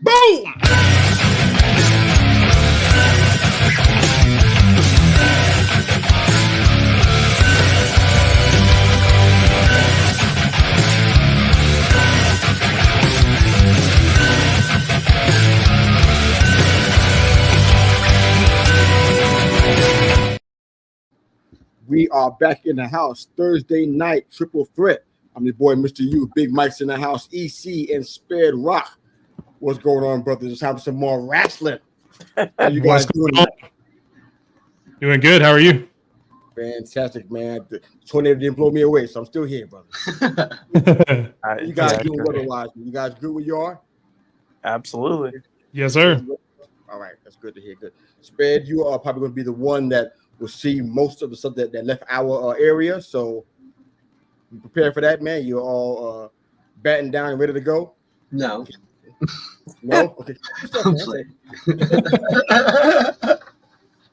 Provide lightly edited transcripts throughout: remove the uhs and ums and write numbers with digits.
Boom! We are back in the house. Thursday night, triple threat. I'm your boy, Mr. U. Big Mike's in the house. EC and Spared Rock. What's going on, brothers? Just having some more wrestling. How you guys doing? Doing good. How are you? Fantastic, man. The tornado didn't blow me away, so I'm still here, brother. You guys doing otherwise? You guys good where you are? Absolutely. Yes, sir. All right, that's good to hear. Good. Spared, you are probably going to be the one that will see most of the stuff that left our area. So you prepared for that, man? You're all batting down and ready to go? No. No? Okay.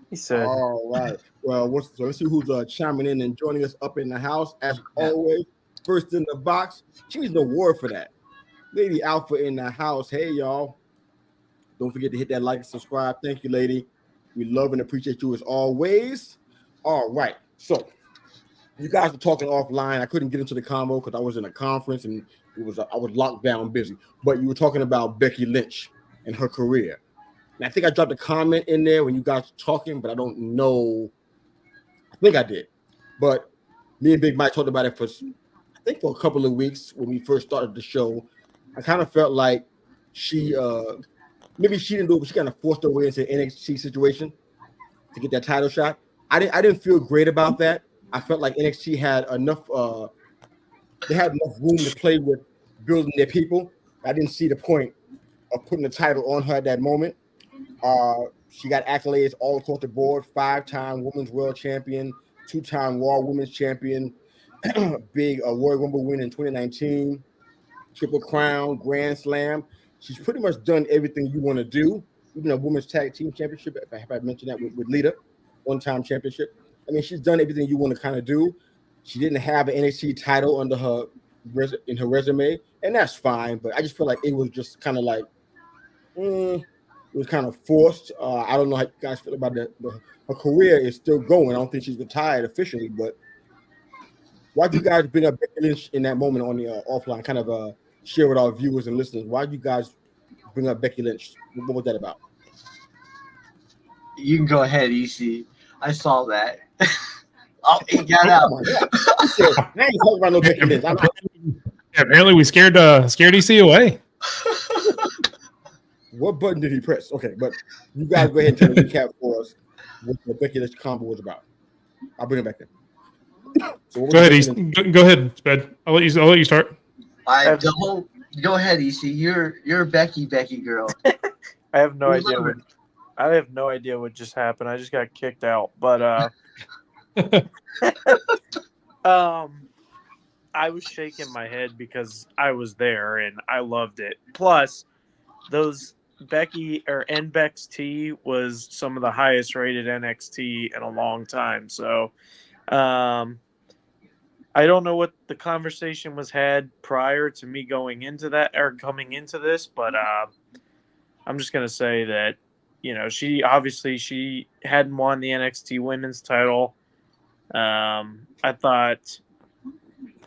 He said. All right. Well, let's see who's chiming in and joining us up in the house. As always, first in the box. She's the award for that. Lady Alpha in the house. Hey, y'all. Don't forget to hit that like and subscribe. Thank you, lady. We love and appreciate you as always. All right. So you guys were talking offline. I couldn't get into the combo because I was in a conference and I was locked down busy. But you were talking about Becky Lynch and her career. And I think I dropped a comment in there when you guys were talking, but I don't know. I think I did. But me and Big Mike talked about it for a couple of weeks when we first started the show. I kind of felt like she maybe she didn't do it, but she kind of forced her way into an NXT situation to get that title shot. I didn't feel great about that. I felt like NXT had enough they had enough room to play with building their people. I didn't see the point of putting the title on her at that moment. She got accolades all across the board: 5-time Women's World Champion, 2-time Raw Women's Champion, big Royal Rumble win in 2019, Triple Crown, Grand Slam. She's pretty much done everything you want to do. Even a Women's Tag Team Championship, if I mentioned that with Lita, 1-time championship. I mean, she's done everything you want to kind of do. She didn't have an NXT title under her resume, and that's fine. But I just feel like it was just kind of like it was kind of forced. I don't know how you guys feel about that. Her career is still going. I don't think she's retired officially, but why'd you guys bring up Becky Lynch in that moment on the offline? Kind of share with our viewers and listeners. Why'd you guys bring up Becky Lynch? What was that about? You can go ahead, EC. I saw that. Oh, he got out. I ain't talking about no Becky Lynch. Apparently, we scared EC away. What button did he press? Okay, but you guys go ahead and tell the recap for us what the Becky Lynch combo was about. I'll bring it back then. So go ahead, go ahead, Sped. I'll let you start. Go ahead, EC. You're Becky girl. I have no idea what just happened. I just got kicked out. But I was shaking my head because I was there and I loved it. Plus, those NXT was some of the highest rated NXT in a long time. So I don't know what the conversation was had prior to me going into that or coming into this, but I'm just gonna say that she hadn't won the NXT Women's title. I thought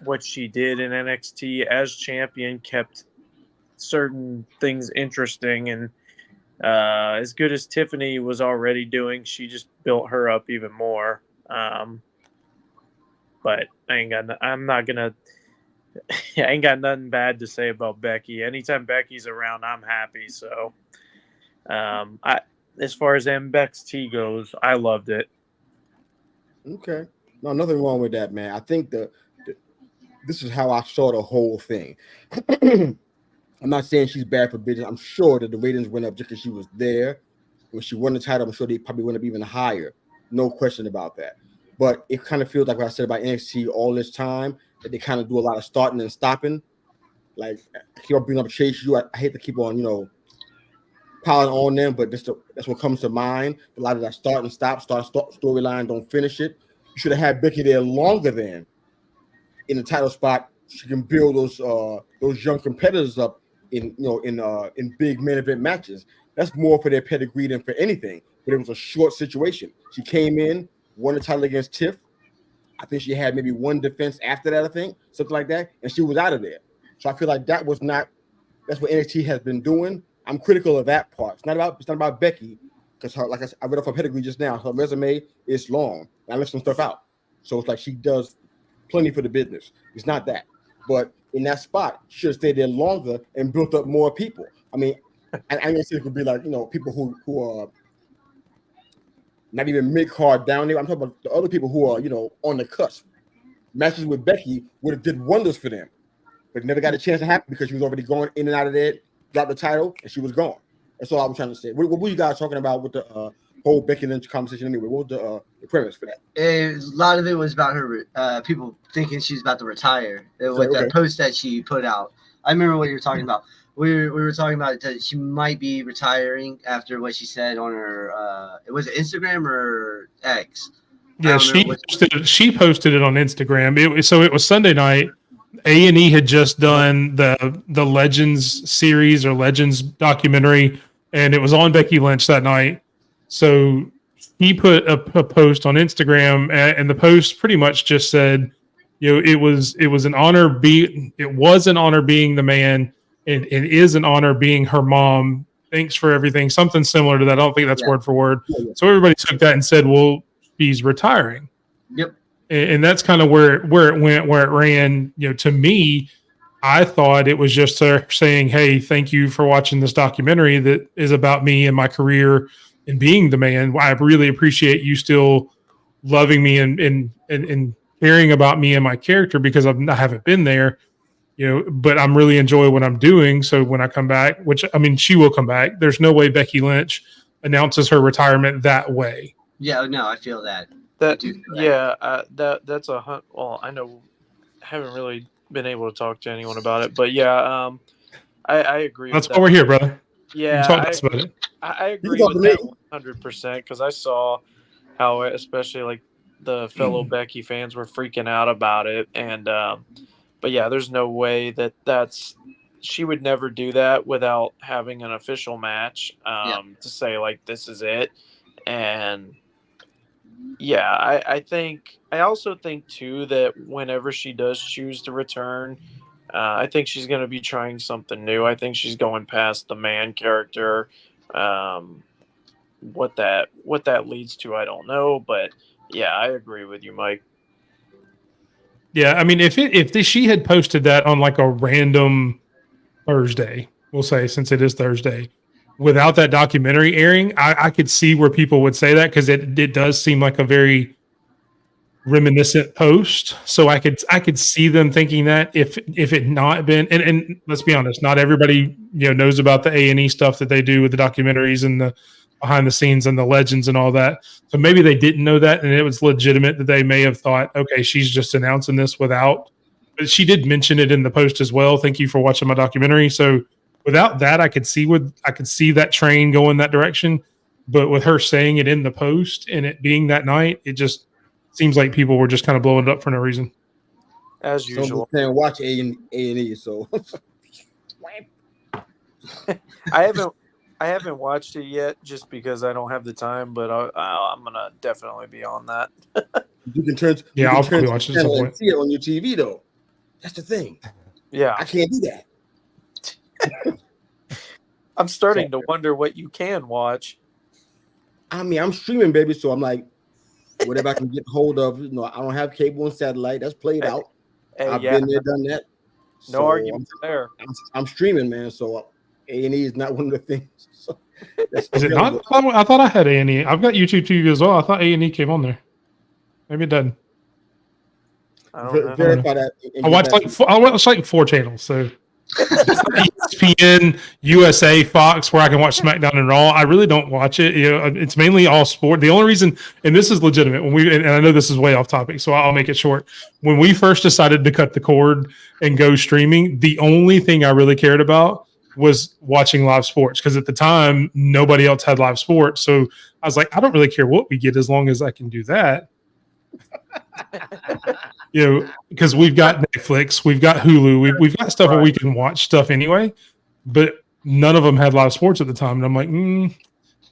what she did in NXT as champion kept certain things interesting, and as good as Tiffany was already doing, she just built her up even more. But I ain't got nothing bad to say about Becky. Anytime Becky's around, I'm happy. So, as far as NXT goes, I loved it. Okay, no, nothing wrong with that, man. I think this is how I saw the whole thing. I'm not saying she's bad for business. I'm sure that the ratings went up just because she was there. When she won the title, I'm sure they probably went up even higher. No question about that. But it kind of feels like what I said about NXT all this time, that they kind of do a lot of starting and stopping. Like, I keep on bringing up Chase U. I hate to keep on, piling on them, but that's what comes to mind. A lot of that start and stop storyline, don't finish it. You should have had Becky there longer than in the title spot. She can build those young competitors up in big main event matches. That's more for their pedigree than for anything. But it was a short situation. She came in, won the title against Tiff. I think she had maybe one defense after that, I think, something like that, and she was out of there. So I feel like that's what NXT has been doing. I'm critical of that part. It's not about Becky, because like I read off her pedigree just now. Her resume is long. I left some stuff out. So it's like she does plenty for the business. It's not that. But in that spot, she should have stayed there longer and built up more people. I mean, I don't think it could be like, people who are not even mid-card down there. I'm talking about the other people who are, on the cusp. Matches with Becky would have did wonders for them, but never got a chance to happen because she was already going in and out of there, got the title, and she was gone. That's all I was trying to say. What were you guys talking about with the whole Becky Lynch conversation anyway? What was the premise for that? A lot of it was about her, people thinking she's about to retire. With the post that she put out. I remember what you were talking about. We were talking about that she might be retiring after what she said on her, was it Instagram or X? Yeah, she posted it on Instagram. It was Sunday night. A&E had just done the Legends series or Legends documentary, and it was on Becky Lynch that night. So he put a post on Instagram, and the post pretty much just said, it was an honor being the man, and it is an honor being her mom. Thanks for everything. Something similar to that. I don't think that's word for word. Yeah. So everybody took that and said, well, she's retiring. Yep. And that's kind of where it went, where it ran. To me, I thought it was just her saying, hey, thank you for watching this documentary that is about me and my career and being the man. I really appreciate you still loving me and caring about me and my character, because I haven't been there, but I'm really enjoying what I'm doing. So when I come back, which, I mean, she will come back. There's no way Becky Lynch announces her retirement that way. Yeah, no, I feel that. That's well, I know, I haven't really been able to talk to anyone about it, but yeah, I agree. That's why we're here, brother. Yeah, I agree with that 100%, because I saw how, especially like the fellow Becky fans were freaking out about it, and but yeah, there's no way she would never do that without having an official match to say like this is it. And yeah, I also think too that whenever she does choose to return, I think she's going to be trying something new. I think she's going past the man character. What that leads to, I don't know, but yeah, I agree with you, Mike. Yeah, I mean, if she had posted that on like a random Thursday, we'll say, since it is Thursday, without that documentary airing, I could see where people would say that, because it does seem like a very reminiscent post. So I could see them thinking that if it not been, and let's be honest, not everybody knows about the A&E stuff that they do with the documentaries and the behind the scenes and the legends and all that. So maybe they didn't know that, and it was legitimate that they may have thought, okay, she's just announcing this without. But she did mention it in the post as well. Thank you for watching my documentary. So without that, I could see that train going that direction. But with her saying it in the post and it being that night, it just seems like people were just kind of blowing it up for no reason. As usual. Can't watch A&E, so I haven't watched it yet just because I don't have the time, but I'm gonna definitely be on that. You can turn. Yeah, I'll probably watch it at some point. See it on your TV though. That's the thing. Yeah, I can't do that. I'm starting to wonder what you can watch. I mean, I'm streaming, baby, so I'm like, whatever I can get hold of. I don't have cable and satellite. That's played out. I've been there, done that. No argument there. I'm streaming, man. So A&E is not one of the things. So is it not? I thought I had A&E. I've got YouTube TV as well. I thought A&E came on there. Maybe it doesn't. I don't know. Verify that. I watch like 4 channels. So ESPN, USA, Fox, where I can watch SmackDown and Raw. I really don't watch it. It's mainly all sport. The only reason, and this is legitimate, and I know this is way off topic, so I'll make it short. When we first decided to cut the cord and go streaming, the only thing I really cared about was watching live sports, because at the time nobody else had live sports. So I was like, I don't really care what we get as long as I can do that. Because we've got Netflix, we've got Hulu, we've got stuff where we can watch stuff anyway. but none of them had live sports at the time. And I'm like,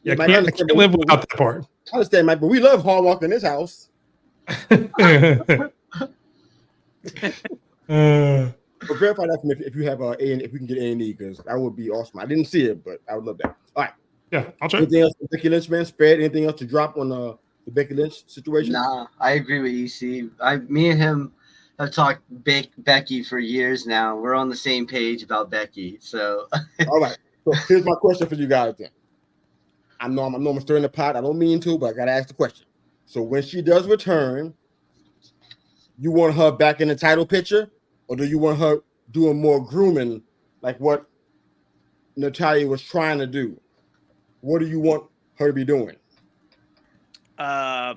I can't live without that part. I understand, Mike, but we love hard walk in this house. But verify that for me if you have if we can get A&E, because that would be awesome. I didn't see it, but I would love that. All right. Yeah, I'll check. Anything else for Becky Lynch, man? Spread anything else to drop on the Becky Lynch situation? Nah, I agree with EC. Me and him have talked Becky for years now. We're on the same page about Becky. So all right. So here's my question for you guys then. I know I'm stirring the pot. I don't mean to, but I gotta ask the question. So when she does return, you want her back in the title picture? Or do you want her doing more grooming like what Natalya was trying to do? What do you want her to be doing? I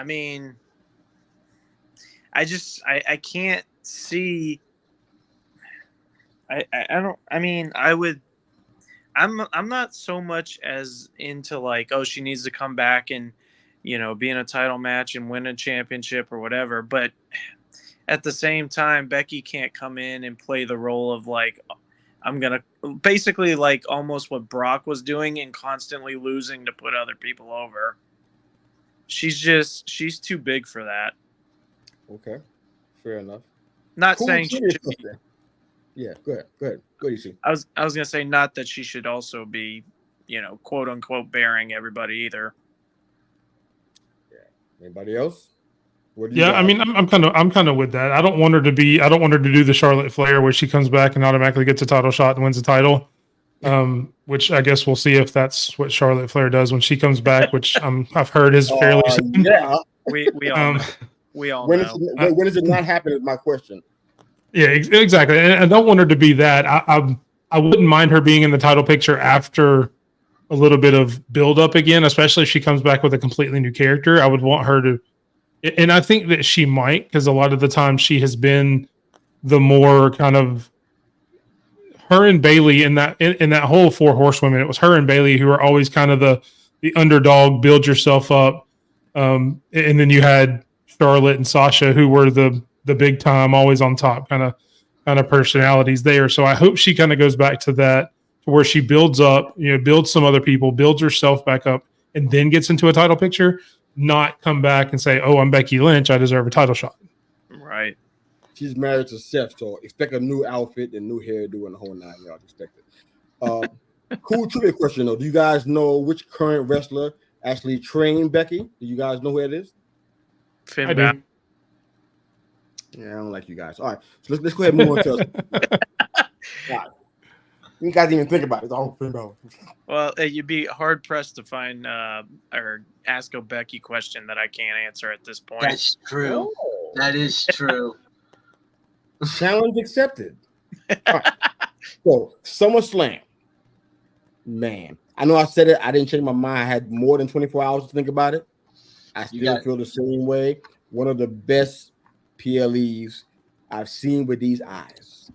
mean, I can't see. I'm not so much as into like, oh, she needs to come back and, be in a title match and win a championship or whatever. But at the same time, Becky can't come in and play the role of like, I'm going to basically like almost what Brock was doing and constantly losing to put other people over. She's too big for that. Okay. Fair enough. Not saying she should be. Yeah, go ahead. Go ahead, EC. I was going to say not that she should also be, quote unquote, bearing everybody either. Yeah. Anybody else? Yeah, I mean, I'm kind of with that. I don't want her to do the Charlotte Flair where she comes back and automatically gets a title shot and wins the title. Which I guess we'll see if that's what Charlotte Flair does when she comes back, which I've heard is fairly soon. Yeah, we all know. We all when know. When does it not happen is my question. Yeah, exactly. And I don't want her to be that. I wouldn't mind her being in the title picture after a little bit of build up again, especially if she comes back with a completely new character. I would want her to. And I think that she might, because a lot of the time she has been the more kind of her and Bayley in that whole four horsewomen. It was her and Bayley who were always kind of the underdog, build yourself up. And then you had Charlotte and Sasha who were the big time, always on top kind of personalities there. So I hope she kind of goes back to that, to where she builds up, builds some other people, builds herself back up, and then gets into a title picture. Not come back and say, "Oh, I'm Becky Lynch. I deserve a title shot." Right. She's married to Seth, so expect a new outfit and new hairdo and the whole nine yards. Expect it. Cool trivia question though. Do you guys know which current wrestler actually trained Becky? Do you guys know who it is? Finn Balor. Yeah, I don't like you guys. All right, so let's go ahead and move on to all right. You guys didn't even think about it. Oh, Finn Balor. Well, you'd be hard pressed to find or ask a Becky question that I can't answer at this point. That's true. Oh. That is true. Challenge accepted. Right. So SummerSlam. Man, I know I said it. I didn't change my mind. I had more than 24 hours to think about it. I still feel the same way. One of the best PLEs I've seen with these eyes.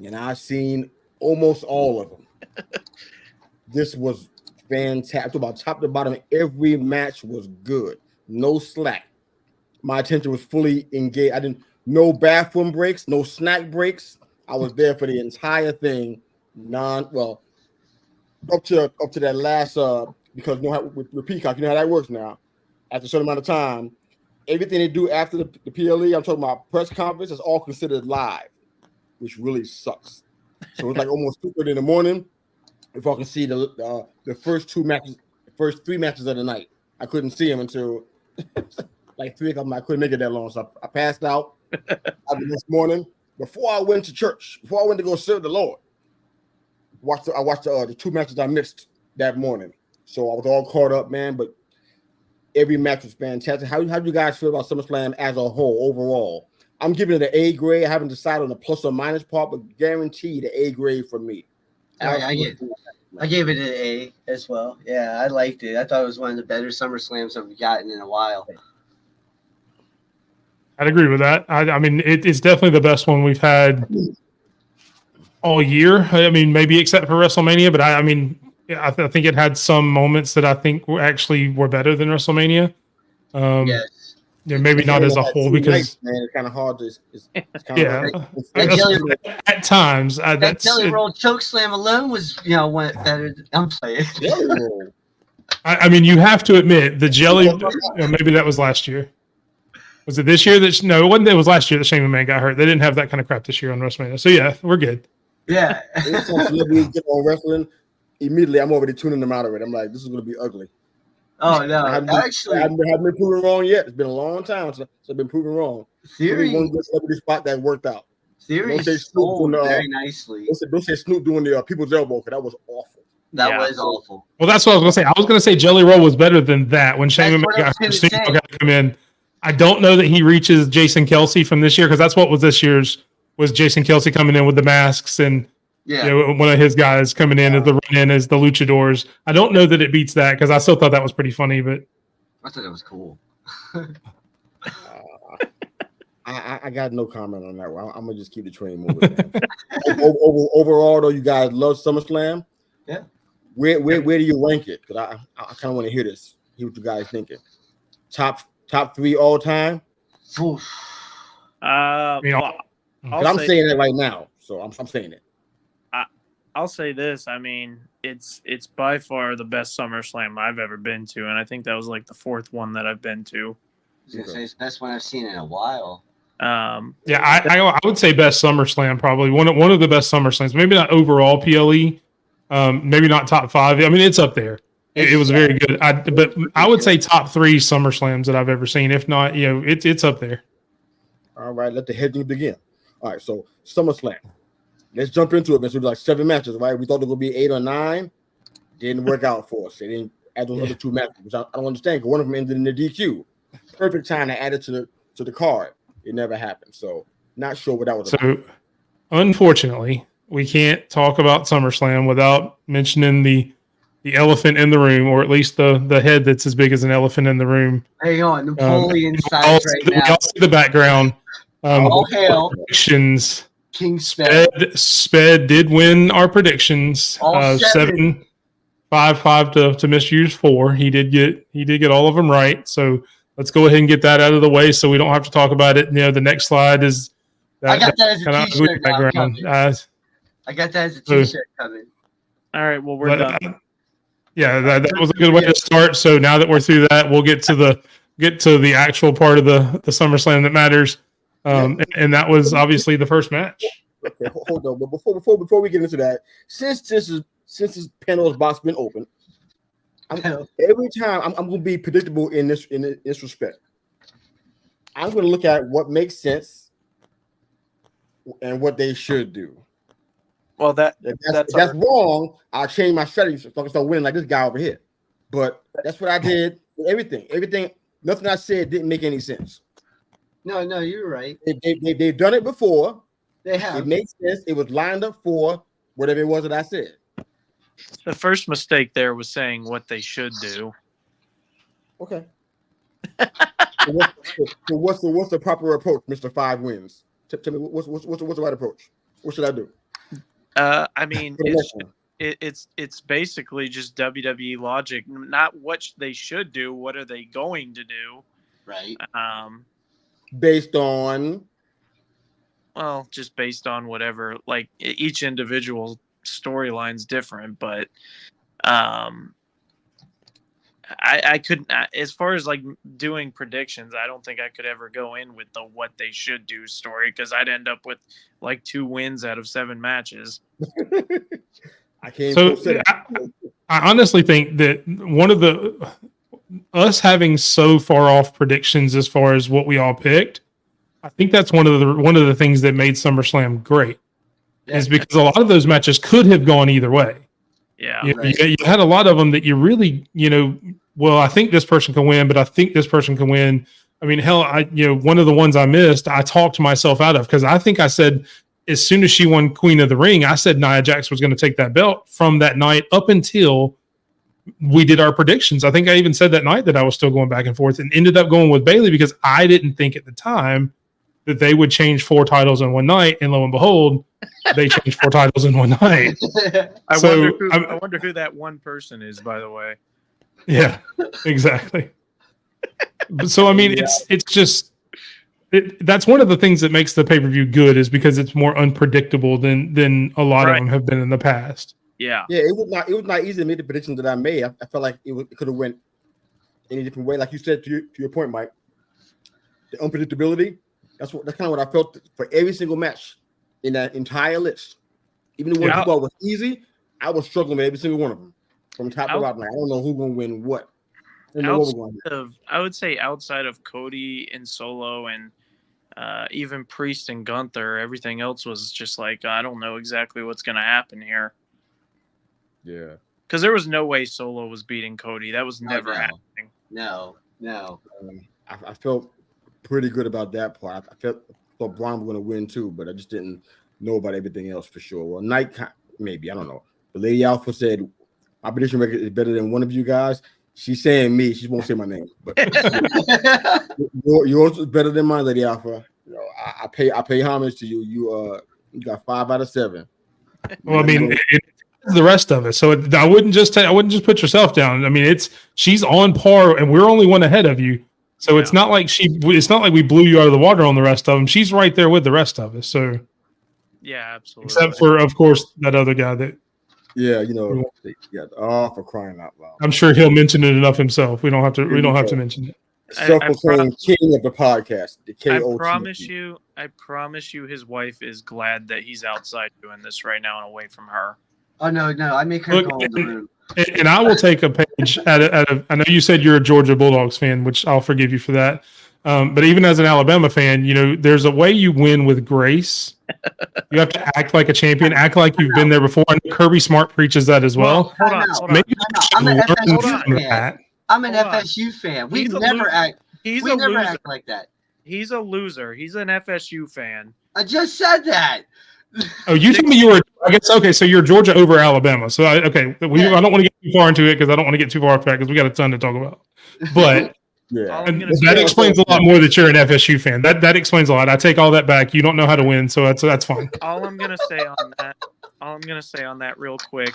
And I've seen almost all of them. This was fantastic. About top to bottom, every match was good. No slack. My attention was fully engaged. No bathroom breaks, no snack breaks. I was there for the entire thing. Up to that last because with Peacock, you know how that works now. After a certain amount of time, everything they do after the PLE, I'm talking about press conference, is all considered live, which really sucks. So it's like almost 2:30 in the morning. If I can see the first three matches of the night, I couldn't see them until like 3 o'clock. I couldn't make it that long, so I passed out this morning. Before I went to church, before I went to go serve the Lord, I watched the 2 matches I missed that morning. So I was all caught up, man. But every match was fantastic. How do you guys feel about SummerSlam as a whole, overall? I'm giving it an A grade. I haven't decided on the plus or minus part, but guaranteed an A grade for me. I gave it an A as well. Yeah, I liked it. I thought it was one of the better SummerSlams I've gotten in a while. I'd agree with that. I mean, it's definitely the best one we've had all year. I mean, maybe except for WrestleMania, but I think it had some moments that I think were better than WrestleMania. Yes. Yeah, maybe not as a whole because man, it's kind of hard to. It's kind yeah, of at times that jelly roll choke slam alone was went better. I'm playing. jelly roll. I mean, you have to admit the jelly. Maybe that was last year. Was it this year? No, it wasn't. It was last year that Shane McMahon got hurt. They didn't have that kind of crap this year on WrestleMania. So yeah, we're good. Yeah. Anytime celebrities get on wrestling, immediately I'm already tuning them out of it. I'm like, this is going to be ugly. Oh no! I haven't been proven wrong yet. It's been a long time since I've been proven wrong. Theory. One good celebrity spot that worked out. Theory sold very nicely. Don't say Snoop doing the people's elbow, because that was awful. That was awful. Well, that's what I was going to say. I was going to say Jelly Roll was better than that when Shane McMahon got to come in. I don't know that he reaches Jason Kelsey from this year, because that's what was this year's, was Jason Kelsey coming in with the masks and one of his guys coming in as the run-in as the luchadors. I don't know that it beats that, because I still thought that was pretty funny, but I thought it was cool. I got no comment on that one. I'm gonna just keep the train moving. Overall, though, you guys love SummerSlam. Yeah. Where do you rank it? Because I kind of want to hear this. Hear what you guys thinking. Top 3 all time. I'm saying it right now, so I'm saying it. I'll say this. I mean, it's by far the best SummerSlam I've ever been to, and I think that was like the 4th one that I've been to. I was gonna say it's the best one I've seen in a while. I would say best SummerSlam, probably one of the best SummerSlams. Maybe not overall PLE, maybe not top 5. I mean, it's up there. It was very good. But I would say top 3 SummerSlams that I've ever seen. If not, it's up there. All right, let the heading begin. All right, so SummerSlam. Let's jump into it. It's like 7 matches, right? We thought it would be 8 or 9. Didn't work out for us. They didn't add those other 2 matches, which I don't understand, because one of them ended in the DQ. Perfect time to add it to the card. It never happened. So not sure what that was about. So unfortunately, we can't talk about SummerSlam without mentioning the elephant in the room, or at least the head that's as big as an elephant in the room. Hang on, Napoleon size right now. We all see the background. All hail. Predictions. King Sped. Sped did win our predictions. 7, 5 to Mr. Hughes 4. He did get all of them right. So let's go ahead and get that out of the way, so we don't have to talk about it. The next slide is that. I got that as a T-shirt background. I got that as a T-shirt coming. All right, well, we're done. Yeah, that was a good way to start. So now that we're through that, we'll get to the actual part of the SummerSlam that matters. And that was obviously the first match. Okay, hold on. But before we get into that, since this Pandora's box been open, every time I'm going to be predictable in this respect. I'm going to look at what makes sense and what they should do. Well, that's wrong. I'll change my strategy so I can start winning like this guy over here. But that's what I did with everything. Nothing I said didn't make any sense. No, you're right. They've done it before. They have. It made sense. It was lined up for whatever it was that I said. The first mistake there was saying what they should do. Okay. So what's the proper approach, Mr. 5 Wins? Tell me what's the right approach? What should I do? I mean, it's basically just WWE logic. Not what they should do. What are they going to do? Right. Based on. Well, just based on whatever. Like each individual storyline's different, but I couldn't. As far as like doing predictions, I don't think I could ever go in with the what they should do story, because I'd end up with like 2 wins out of 7 matches. I can't. So I honestly think that one of us having so far off predictions as far as what we all picked, I think that's one of the things that made SummerSlam great, is because a lot of those matches could have gone either way. Yeah, you had a lot of them that you really, well, I think this person can win, but I think this person can win. I mean, hell, one of the ones I missed, I talked myself out of, because I think I said as soon as she won Queen of the Ring, I said Nia Jax was going to take that belt from that night up until we did our predictions. I think I even said that night that I was still going back and forth, and ended up going with Bayley, because I didn't think at the time that they would change 4 titles in one night, and lo and behold, they changed 4 titles in one night. I wonder who that one person is, by the way. Yeah, exactly. So I mean, it's just that's one of the things that makes the pay-per-view good is because it's more unpredictable than a lot of them have been in the past. Yeah, it was not easy to make the predictions that I made. I felt like it could have went any different way. Like you said to your point, Mike, the unpredictability. That's kind of what I felt for every single match in that entire list. Even the ones who thought was easy, I was struggling with every single one of them from top to bottom. Like, I don't know who's going to win what. I would say outside of Cody and Solo and even Priest and Gunther, everything else was just like, I don't know exactly what's going to happen here. Yeah. Because there was no way Solo was beating Cody. That was never happening. No. I felt pretty good about that part. I thought Braun was going to win too, but I just didn't know about everything else for sure. Well, Knight, maybe, I don't know. But Lady Alpha said, my prediction record is better than one of you guys. She's saying me. She won't say my name. But yours is better than mine, Lady Alpha. You know, I pay homage to you. You got 5 out of 7. Well, I mean, it's the rest of it. So I wouldn't just put yourself down. I mean, she's on par, and we're only one ahead of you. So it's not like we blew you out of the water on the rest of them. She's right there with the rest of us. So yeah, absolutely. Except for, of course, that other guy that. Yeah, you know, for crying out loud. I'm sure he'll mention it enough himself. We don't have to mention it. Self-proclaimed king of the podcast. The I promise you, his wife is glad that he's outside doing this right now and away from her. Oh no! I make her go in the room. And I will take a page out of. I know you said you're a Georgia Bulldogs fan, which I'll forgive you for that. But even as an Alabama fan, you know, there's a way you win with grace. You have to act like a champion, act like you've been there before. And Kirby Smart preaches that as well. Hold on. Maybe I'm an FSU fan. We never act like that. He's a loser. He's an FSU fan. I just said that. Oh, you told me you were. I guess okay. So you're Georgia over Alabama. So I don't want to get too far into it because I don't want to get too far off track because we got a ton to talk about. But that explains a lot more that you're an FSU fan. That explains a lot. I take all that back. You don't know how to win, so that's fine. All I'm gonna say on that real quick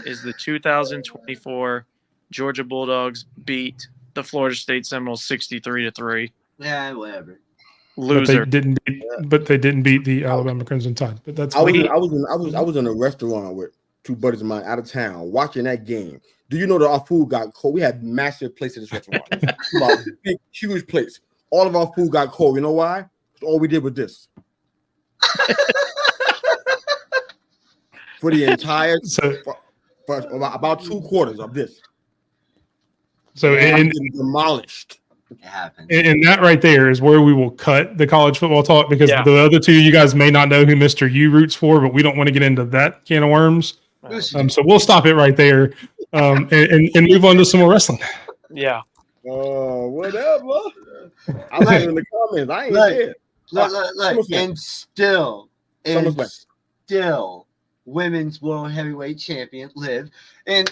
is the 2024 Georgia Bulldogs beat the Florida State Seminoles 63-3. Yeah, whatever. Loser. But they didn't beat the Alabama Crimson Tide. But that's I was in a restaurant with 2 buddies of mine out of town watching that game. Do you know that our food got cold? We had massive plates in this restaurant. Big, huge plates. All of our food got cold. You know why? All we did was this. For the entire for about 2 quarters of this. So demolished. It happens. And that right there is where we will cut the college football talk because the other 2 you guys may not know who Mr. U roots for, but we don't want to get into that can of worms. So we'll stop it right there and move on to some more wrestling. Yeah. Whatever. I'm not in the comments. I ain't there. Look. And still, women's world heavyweight champion Liv. And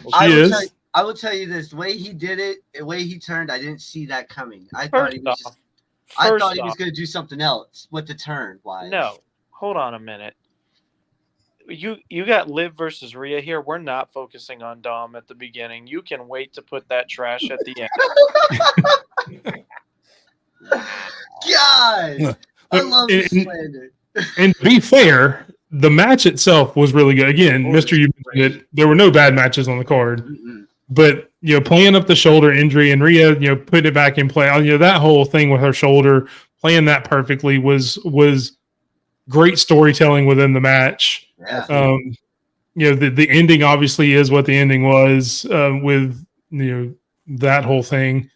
I will tell you this: the way he did it, the way he turned, I didn't see that coming. I thought he was going to do something else with the turn. Why? No, hold on a minute. You got Liv versus Rhea here. We're not focusing on Dom at the beginning. You can wait to put that trash at the end. God, I love this slander. And to be fair, the match itself was really good. Again, Mr. You mentioned it. There were no bad matches on the card. Mm-hmm. But, you know, playing up the shoulder injury and Rhea, you know, putting it back in play, you know, that whole thing with her shoulder, playing that perfectly was great storytelling within the match. Yeah. You know, the ending obviously is what the ending was with, you know, that whole thing.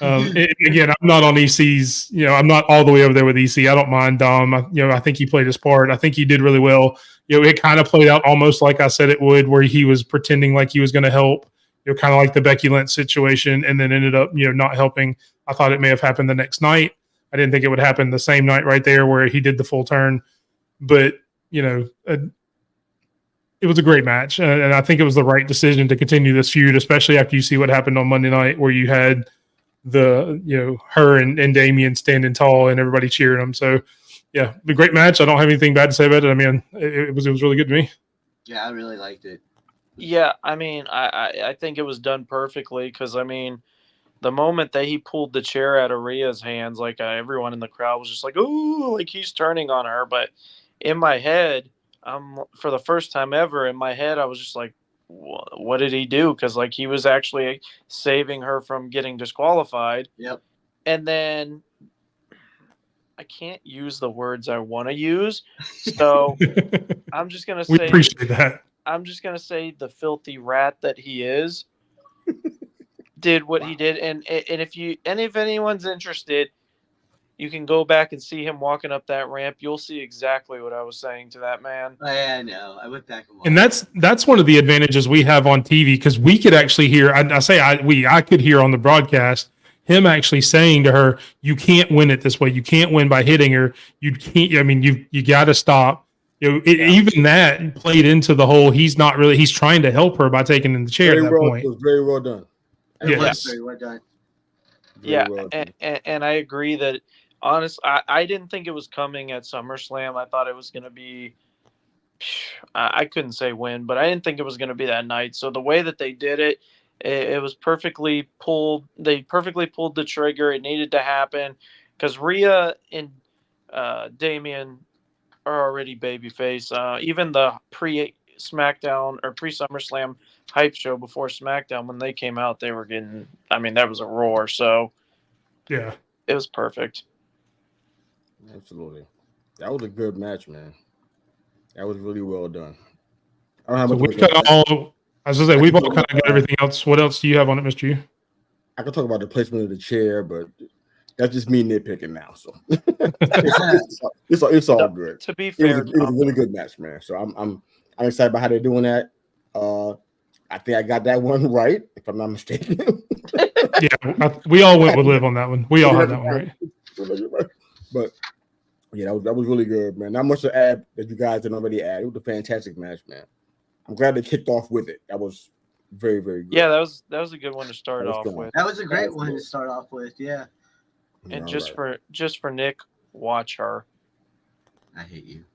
Again, I'm not on EC's, you know, I'm not all the way over there with EC. I don't mind Dom. I think he played his part. I think he did really well. You know, it kind of played out almost like I said it would, where he was pretending like he was going to help, you know, kind of like the Becky Lynch situation, and then ended up, you know, not helping. I thought it may have happened the next night. I didn't think it would happen the same night right there where he did the full turn. But, you know, it was a great match. And I think it was the right decision to continue this feud, especially after you see what happened on Monday night where you had her and Damian standing tall and everybody cheering them. So, yeah, a great match. I don't have anything bad to say about it. I mean, it was really good to me. Yeah, I really liked it. Yeah, I mean, I think it was done perfectly because, I mean, the moment that he pulled the chair out of Rhea's hands, like everyone in the crowd was just like, "Ooh!" Like he's turning on her. But in my head, for the first time ever in my head, I was just like, "What did he do?" Because like he was actually saving her from getting disqualified. Yep. And then I can't use the words I want to use, so I'm just gonna say we appreciate that. I'm just gonna say the filthy rat that he is did what he did, and if anyone's interested, you can go back and see him walking up that ramp. You'll see exactly what I was saying to that man. I know. I went back and watched. And that's one of the advantages we have on TV, because we could actually hear. I could hear on the broadcast him actually saying to her, "You can't win it this way. You can't win by hitting her. You can't. I mean, you got to stop." Even that played into the whole. He's not really. He's trying to help her by taking in the chair at that point. It was very well done. It was Yes. very well done. Yeah, and I agree that honestly, I didn't think it was coming at SummerSlam. I thought it was going to be. I couldn't say when, but I didn't think it was going to be that night. So the way that they did it, it was perfectly pulled. They perfectly pulled the trigger. It needed to happen because Rhea and Damian are already babyface. Even the pre-SmackDown or pre-SummerSlam hype show before SmackDown, when they came out, they were getting. I mean, that was a roar. So Yeah, it was perfect. Absolutely, that was a good match, man. That was really well done. I don't have so much we've kind of all. I was gonna say we've all kind of got everything else. What else do you have on it, Mr. U? I could talk about the placement of the chair, but that's just me nitpicking now. So it's all good. To be fair, it was a really good match, man. So I'm excited about how they're doing that. I think I got that one right, if I'm not mistaken. Yeah, we all went with Liv on that one. We all had that one right. But yeah, that was really good, man. Not much to add that you guys didn't already add. It was a fantastic match, man. I'm glad they kicked off with it. That was very, very good. Yeah, that was a good one to start off with. That was a great one to start off with. Yeah. And just for Nick, watch her. I hate you.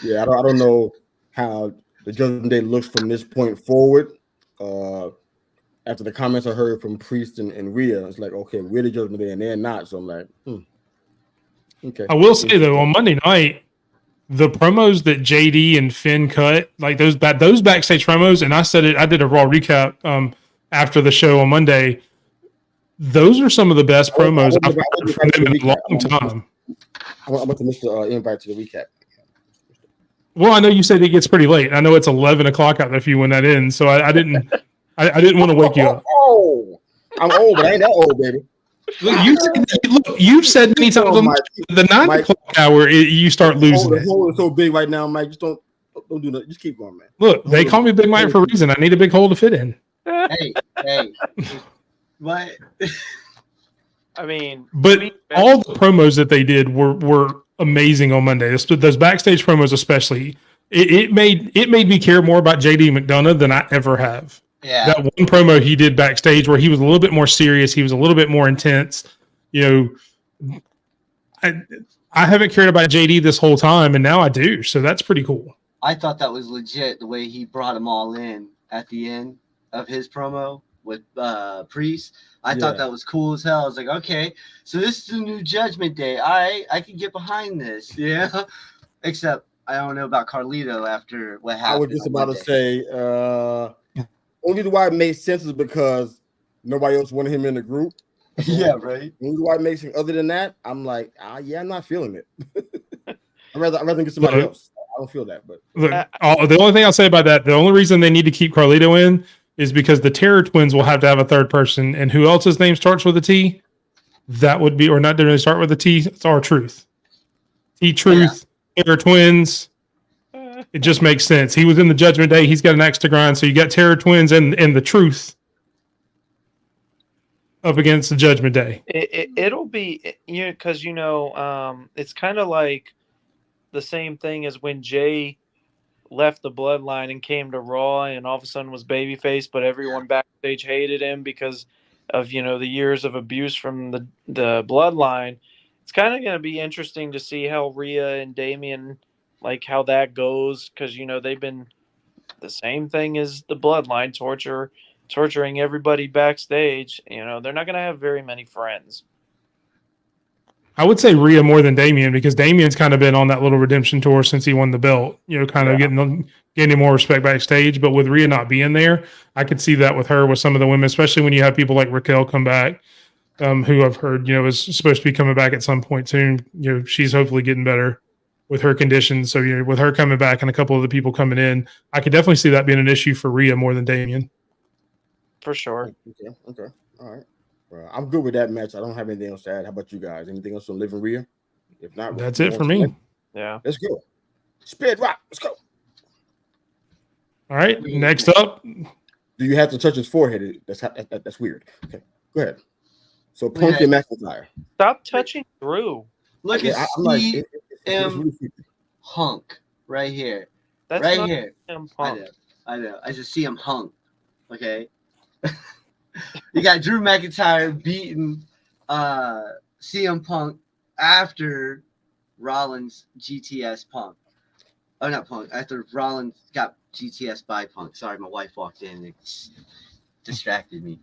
Yeah, I don't know how the Judgment Day looks from this point forward. After the comments I heard from Priest and Rhea, it's like, okay, we're the Judgment Day and they're not. So I'm like, okay. I will say though, on Monday night, the promos that JD and Finn cut, like those backstage promos, and I said it. I did a Raw recap after the show on Monday. Those are some of the best promos I've heard from them in a long time. I want to miss the invite to the recap. Well, I know you said it gets pretty late. I know it's 11 o'clock out there if you when that ends. So I didn't want to wake you up. Oh, I'm old, but I ain't that old, baby. You've said many times the 9 o'clock hour, you start losing it. The hole is so big right now, Mike. Just don't do that. Just keep going, man. Look, they call me Big Mike for a reason. I need a big hole to fit in. Hey. What? I mean, but all the promos that they did were amazing on Monday. Those backstage promos, especially, it made me care more about JD McDonough than I ever have. Yeah. That one promo he did backstage where he was a little bit more serious, he was a little bit more intense. You know, I haven't cared about JD this whole time, and now I do. So that's pretty cool. I thought that was legit the way he brought them all in at the end of his promo with Priest. I thought that was cool as hell. I was like, okay, so this is the new Judgment Day. I can get behind this. Yeah. Except I don't know about Carlito after what happened. I was just about to say, only reason why it made sense is because nobody else wanted him in the group. Yeah, right. Only why it makes sense. Other than that, I'm like, I'm not feeling it. I'd rather get somebody else. I don't feel that. But look, the only thing I'll say about that, the only reason they need to keep Carlito in is because the Terror Twins will have to have a third person, and who else's name starts with a T? That would be, or not didn't start with a T. It's R-Truth. T-Truth, Terror Twins. It just makes sense. He was in the Judgment Day. He's got an axe to grind. So you got Terror Twins and the Truth up against the Judgment Day. It'll be, because it's kind of like the same thing as when Jay left the Bloodline and came to Raw, and all of a sudden was babyface, but everyone backstage hated him because of the years of abuse from the Bloodline. It's kind of going to be interesting to see how Rhea and Damian, like how that goes, because they've been the same thing as the bloodline torturing everybody backstage. You know, they're not going to have very many friends. I would say Rhea more than Damian, because Damian's kind of been on that little redemption tour since he won the belt, you know, kind of getting more respect backstage. But with Rhea not being there, I could see that with her, with some of the women, especially when you have people like Raquel come back, who I've heard, you know, is supposed to be coming back at some point soon. You know, she's hopefully getting better with her condition. So, you know, with her coming back and a couple of the people coming in, I could definitely see that being an issue for Rhea more than Damian. For sure. Okay. All right. Well, I'm good with that match. I don't have anything else to add. How about you guys? Anything else on Liv and Rhea? If not, that's it for me. Yeah. Let's go. Speed rock. Let's go. All right. Next up. Do you have to touch his forehead? That's weird. Okay. Go ahead. So Punk and McIntyre. Stop touching Drew. Look at CM Punk right here. That's right here. CM Punk. I know. I just see him hung. Okay. You got Drew McIntyre beating CM Punk after Rollins GTS Punk. Oh, not Punk. After Rollins got GTS by Punk. Sorry, my wife walked in and it distracted me.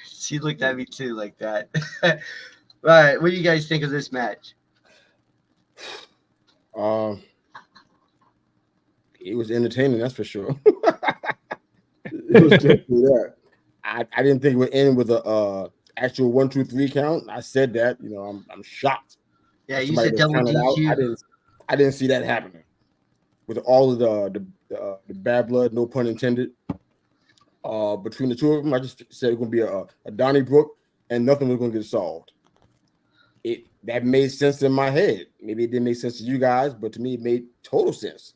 She looked at me too like that. All right, what do you guys think of this match? It was entertaining, that's for sure. It was definitely that. I didn't think it would end with a actual 1, 2, 3 count. I said that, you know, I'm shocked. Yeah, you said double DQ. I didn't see that happening. With all of the bad blood, no pun intended. Between the two of them, I just said it was going to be a Donnybrook, and nothing was going to get solved. That made sense in my head. Maybe it didn't make sense to you guys, but to me, it made total sense.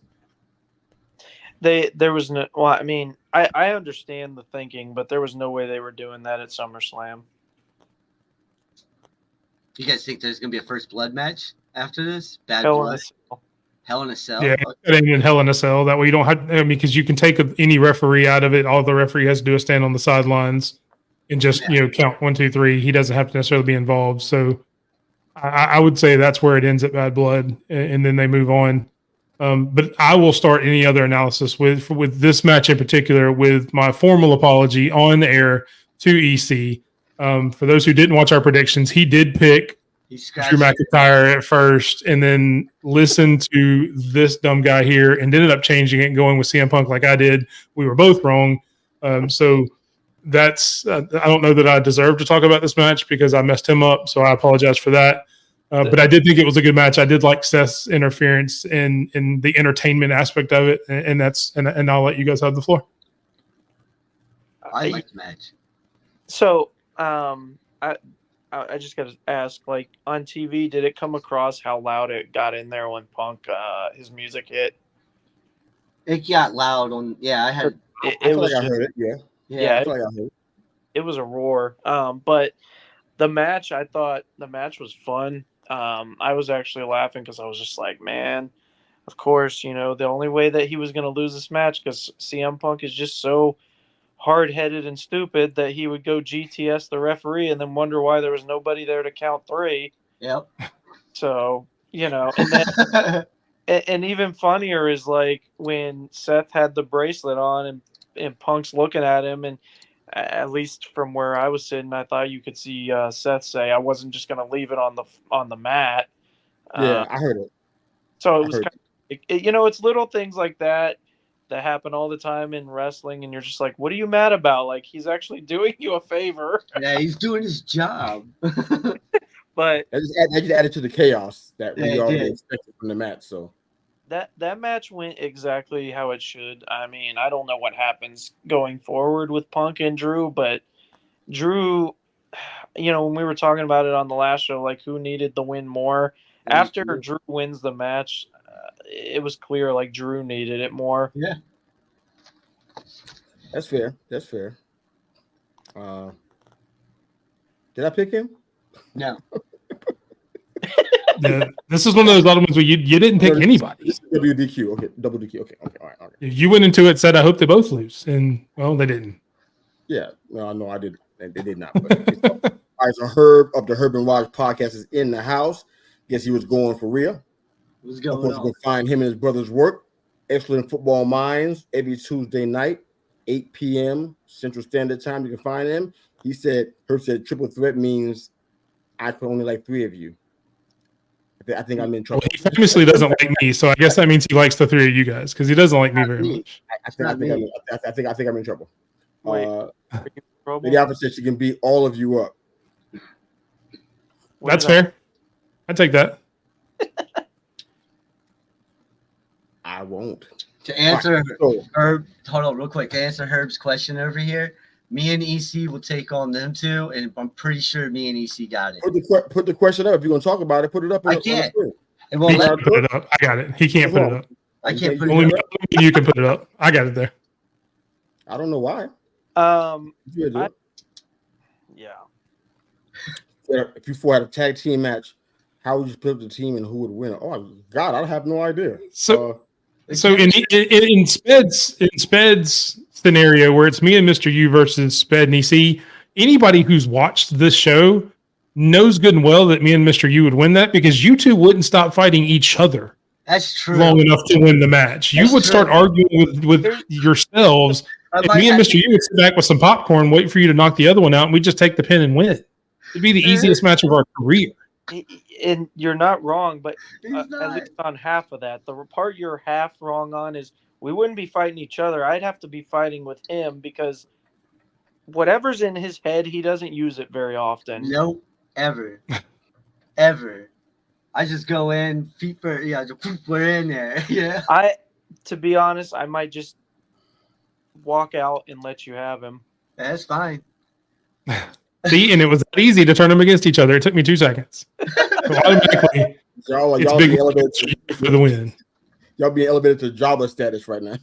There was no. Well, I mean, I understand the thinking, but there was no way they were doing that at SummerSlam. You guys think there's going to be a first blood match after this? Hell in a Cell? Yeah, it ain't in Hell in a Cell. That way you don't have, I mean, because you can take any referee out of it. All the referee has to do is stand on the sidelines and just, you know, count 1, 2, 3. He doesn't have to necessarily be involved. So I would say that's where it ends at Bad Blood, and then they move on. But I will start any other analysis with this match in particular with my formal apology on the air to EC. For those who didn't watch our predictions, he did pick Drew McIntyre at first, and then listened to this dumb guy here and ended up changing it and going with CM Punk like I did. We were both wrong. So that's I don't know that I deserve to talk about this match because I messed him up. So I apologize for that. But I did think it was a good match. I did like Seth's interference in the entertainment aspect of it, and I'll let you guys have the floor. I like the match. So I just got to ask, like, on TV, did it come across how loud it got in there when Punk his music hit? It got loud on. Yeah, I had. It was. Like I heard it. Yeah. I feel like I heard it. It was a roar. But the match, I thought the match was fun. I was actually laughing because I was just like, man, of course, you know, the only way that he was going to lose this match because CM Punk is just so hard-headed and stupid that he would go GTS the referee and then wonder why there was nobody there to count 3. Yep. So, you know, and then and even funnier is like when Seth had the bracelet on and Punk's looking at him, and at least from where I was sitting, I thought you could see Seth say, "I wasn't just going to leave it on the mat." Yeah, I heard it. So it was kind of, you know, it's little things like that happen all the time in wrestling, and you're just like, what are you mad about? Like, he's actually doing you a favor. Yeah, he's doing his job. But I just added to the chaos that we already expected from the match. So that match went exactly how it should. I mean, I don't know what happens going forward with Punk and Drew, but Drew, you know, when we were talking about it on the last show, like who needed the win more, after Drew wins the match, it was clear like Drew needed it more. Yeah, that's fair. Did I pick him? No. Yeah, this is one of those other ones where you didn't pick anybody. WDQ. Okay, double DQ. Okay. All right. You went into it, said I hope they both lose, and well, they didn't. Yeah, no, I did. They did not. But all right, so Herb of the Herb and Raj podcast is in the house. Guess he was going for real. What's Of going course, you on? can find him and his brother's work, Excellent Football Minds, every Tuesday night, 8 p.m. Central Standard Time. You can find him. Herb said triple threat means I put only like 3 of you. I think I'm in trouble. Well, he famously doesn't like me, so I guess that means he likes the 3 of you guys because he doesn't like me very much. I think I'm in trouble. Wait, Lady Alpha said she can beat all of you up. That's fair. I take that. I won't. To answer Right, Herb, hold on real quick. To answer Herb's question over here, me and EC will take on them 2, and I'm pretty sure me and EC got it. Put the question up. If you're going to talk about it, put it up. I can't. It won't let me put it up. I got it. He can't put it up. I can't put Only it up. you can put it up. I got it there. I don't know why. Yeah. If you 4 had a tag team match, how would you split up the team and who would win? Oh God, I have no idea. So in Sped's scenario where it's me and Mr. U versus Sped and EC, anybody who's watched this show knows good and well that me and Mr. U would win that because you two wouldn't stop fighting each other. That's true. Long enough to win the match. You would start arguing with yourselves. And me and Mr. U would sit back with some popcorn, wait for you to knock the other one out, and we'd just take the pin and win. It'd be the easiest match of our career. And you're not wrong, but at least on half of that. The part you're half wrong on is we wouldn't be fighting each other. I'd have to be fighting with him because whatever's in his head, he doesn't use it very often. Nope, ever. Ever. I just go in, feet for, we're in there. Yeah. To be honest, I might just walk out and let you have him. That's fine. See, and it was that easy to turn them against each other. It took me 2 seconds. So automatically, y'all it's big for the win. Y'all being elevated to Java status right now.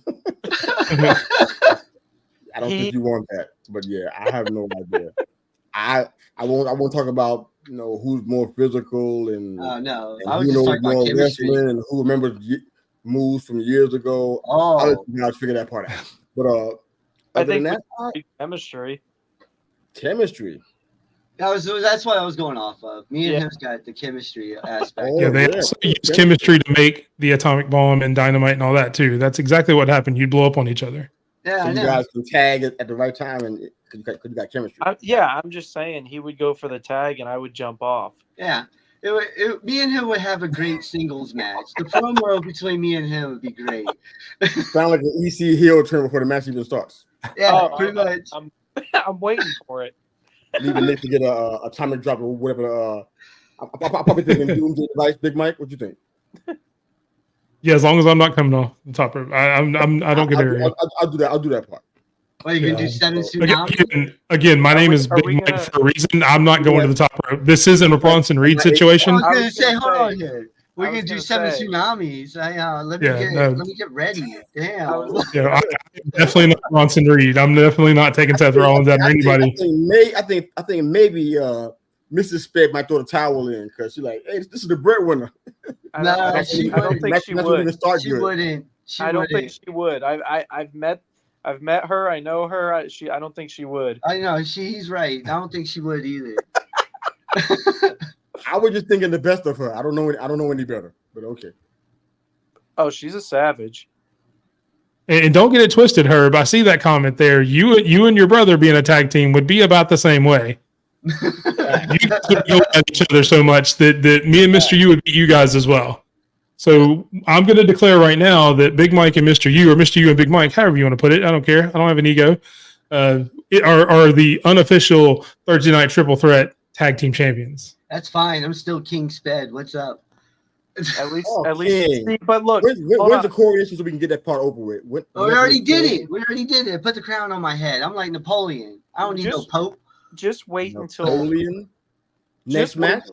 I don't think you want that, but yeah, I have no idea. I won't talk about who's more physical and no, and who knows more wrestling and who remembers moves from years ago. I'll let you guys figure that part out. But I think chemistry. That's what I was going off of. Me and him's got the chemistry aspect. They also use chemistry to make the atomic bomb and dynamite and all that too. That's exactly what happened. You'd blow up on each other. Yeah, so you guys can tag at the right time and you got chemistry. I'm just saying he would go for the tag and I would jump off. Yeah. Me and him would have a great singles match. The promo between me and him would be great. Sound like an EC heel turn before the match even starts. Yeah, pretty much. I'm waiting for it. Leaving Nick to get a atomic drop or whatever. I'm probably thinking Doomsday Device. Big Mike, what you think? Yeah, as long as I'm not coming off the top rope, I don't get very. I'll do that. I'll do that part. Well, you can do 7 tsunamis. Again, my name is Big Mike for a reason. I'm not going to the top rope. This isn't a Bronson Reed situation. I was going to say, hold on here. We're going to do 7 tsunamis. Let me get ready. Damn. I'm definitely not Bronson Reed. I'm definitely not taking Seth Rollins out of anybody. I think maybe Mrs. Spade might throw the towel in because she's like, hey, this is the breadwinner. I don't think she would. She wouldn't. I don't think she would. I've met her. I know her. I don't think she would. I know he's right. I don't think she would either. I was just thinking the best of her. I don't know any better, but okay. Oh, she's a savage. And don't get it twisted, Herb. I see that comment there. You and your brother being a tag team would be about the same way. You guys would go at each other so much that me and Mr. U would beat you guys as well. So I'm going to declare right now that Big Mike and Mr. U, or Mr. U and Big Mike, however you want to put it, I don't care. I don't have an ego. Are the unofficial Thursday night triple threat tag team champions. That's fine. I'm still King Sped. What's up? At least. But look, where's the coronation so we can get that part over with? We already did it. Put the crown on my head. I'm like Napoleon. I don't need no pope. Just wait until Napoleon. Next match.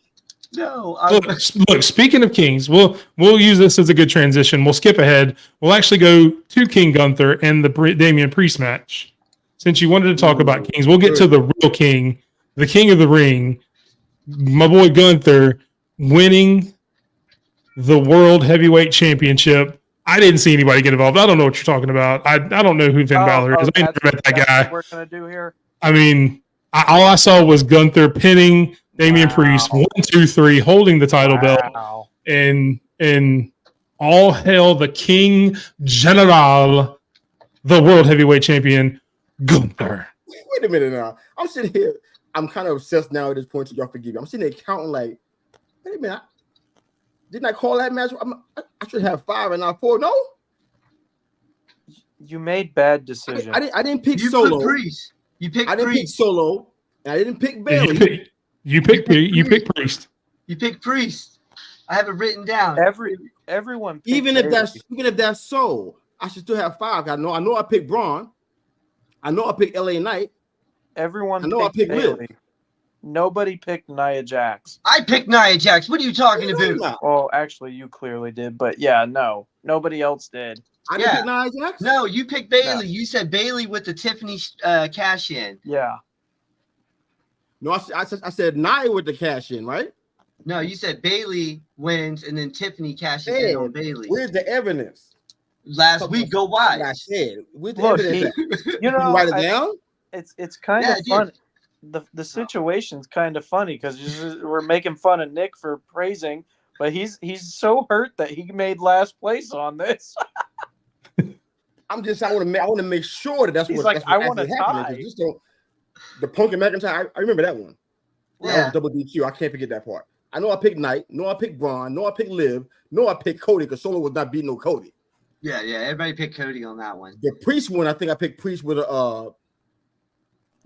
No. Look. Speaking of kings, we'll use this as a good transition. We'll skip ahead. We'll actually go to King Gunther and the Damian Priest match. Since you wanted to talk about kings, we'll get to the real king, the king of the ring, my boy Gunther, winning the World Heavyweight Championship. I didn't see anybody get involved. I don't know what you're talking about. I don't know who Finn Balor is. I never met that guy. What we're gonna do here. I mean, all I saw was Gunther pinning Damian Priest 1, 2, 3, holding the title belt, and All hail the King General, the World Heavyweight Champion, Gunther. Wait a minute now. I'm sitting here. I'm kind of obsessed now at this point. So y'all forgive me. I'm sitting there counting like, wait a minute. Didn't I call that match? I should have 5 and not 4. No. You made bad decisions. I didn't pick You Solo. put Priest. You picked I didn't pick Priest. Solo. And I didn't pick Bailey. You pick Priest. You picked Priest. I have it written down. Everyone. Even if that's so, I should still have 5. I know I picked Braun. I know I picked LA Knight. Everyone. I know I picked Liv. Nobody picked Nia Jax. I picked Nia Jax. What are you talking about? Well, actually, you clearly did, but yeah, no, nobody else did. I didn't pick Nia Jax. No, you picked Bailey. No. You said Bailey with the Tiffany cash in. Yeah. No, I said Nia with the cash in, right? No, you said Bailey wins and then Tiffany cashes in on Bailey. Where's the evidence? Last week, go watch. I said, where's the Look, evidence? you know, write it down. It's kind of funny. The situation's kind of funny because we're making fun of Nick for praising, but he's so hurt that he made last place on this. I want to make sure that that's He's what. like, That's what I want to happening, tie. The Punk and McIntyre. I remember that one. Yeah. That was double DQ. I can't forget that part. I know I picked Knight. No, I picked Braun. No, I picked Liv. No, I picked Cody because Solo was not beating no Cody. Yeah. Everybody picked Cody on that one. The Priest one, I think I picked Priest with a.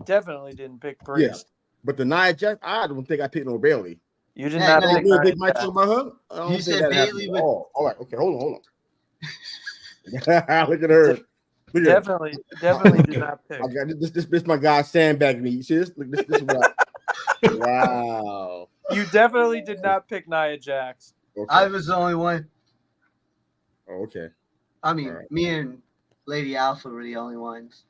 Definitely didn't pick Priest. Yeah, but the Nia Jax, I don't think I picked no Bailey. You did not pick Big Nia Mike Jax. about her. I don't You think said that Bailey with. all right, okay, hold on. Look at her. Look at her. Definitely did not pick. I got this my guy sandbagging me. You see this? Look, this is what wow. You definitely did not pick Nia Jax. Okay. I was the only one. Oh, okay. I mean, All right. me and Lady Alpha were the only ones.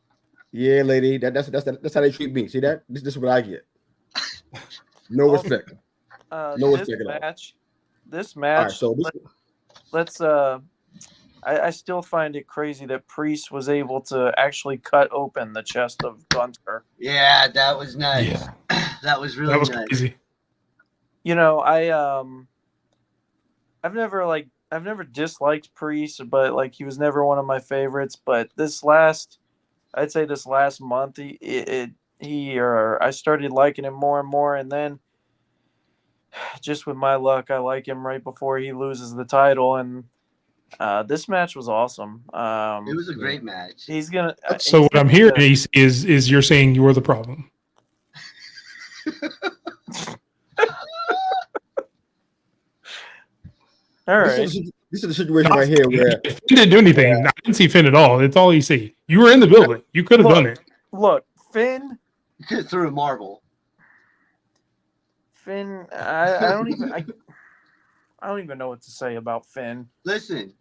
Yeah, lady. That's how they treat me. See that? This is what I get. No respect. No respect at all. This All match. right, so Let's. I still find it crazy that Priest was able to actually cut open the chest of Gunther. Yeah, that was nice. Yeah. That was really That was nice. crazy. You know, I've never disliked Priest, but like he was never one of my favorites. But I'd say this last month, I started liking him more and more, and then just with my luck, I like him right before he loses the title, and this match was awesome. It was a great match. He's gonna. So what I'm hearing is you're saying you're the problem. All right. this is the situation right here where Finn didn't do anything. Yeah. I didn't see Finn at all. It's all you see. You were in the building. You could have done it. Look, Finn. You could have threw a marble. Finn. I don't even know what to say about Finn. Listen.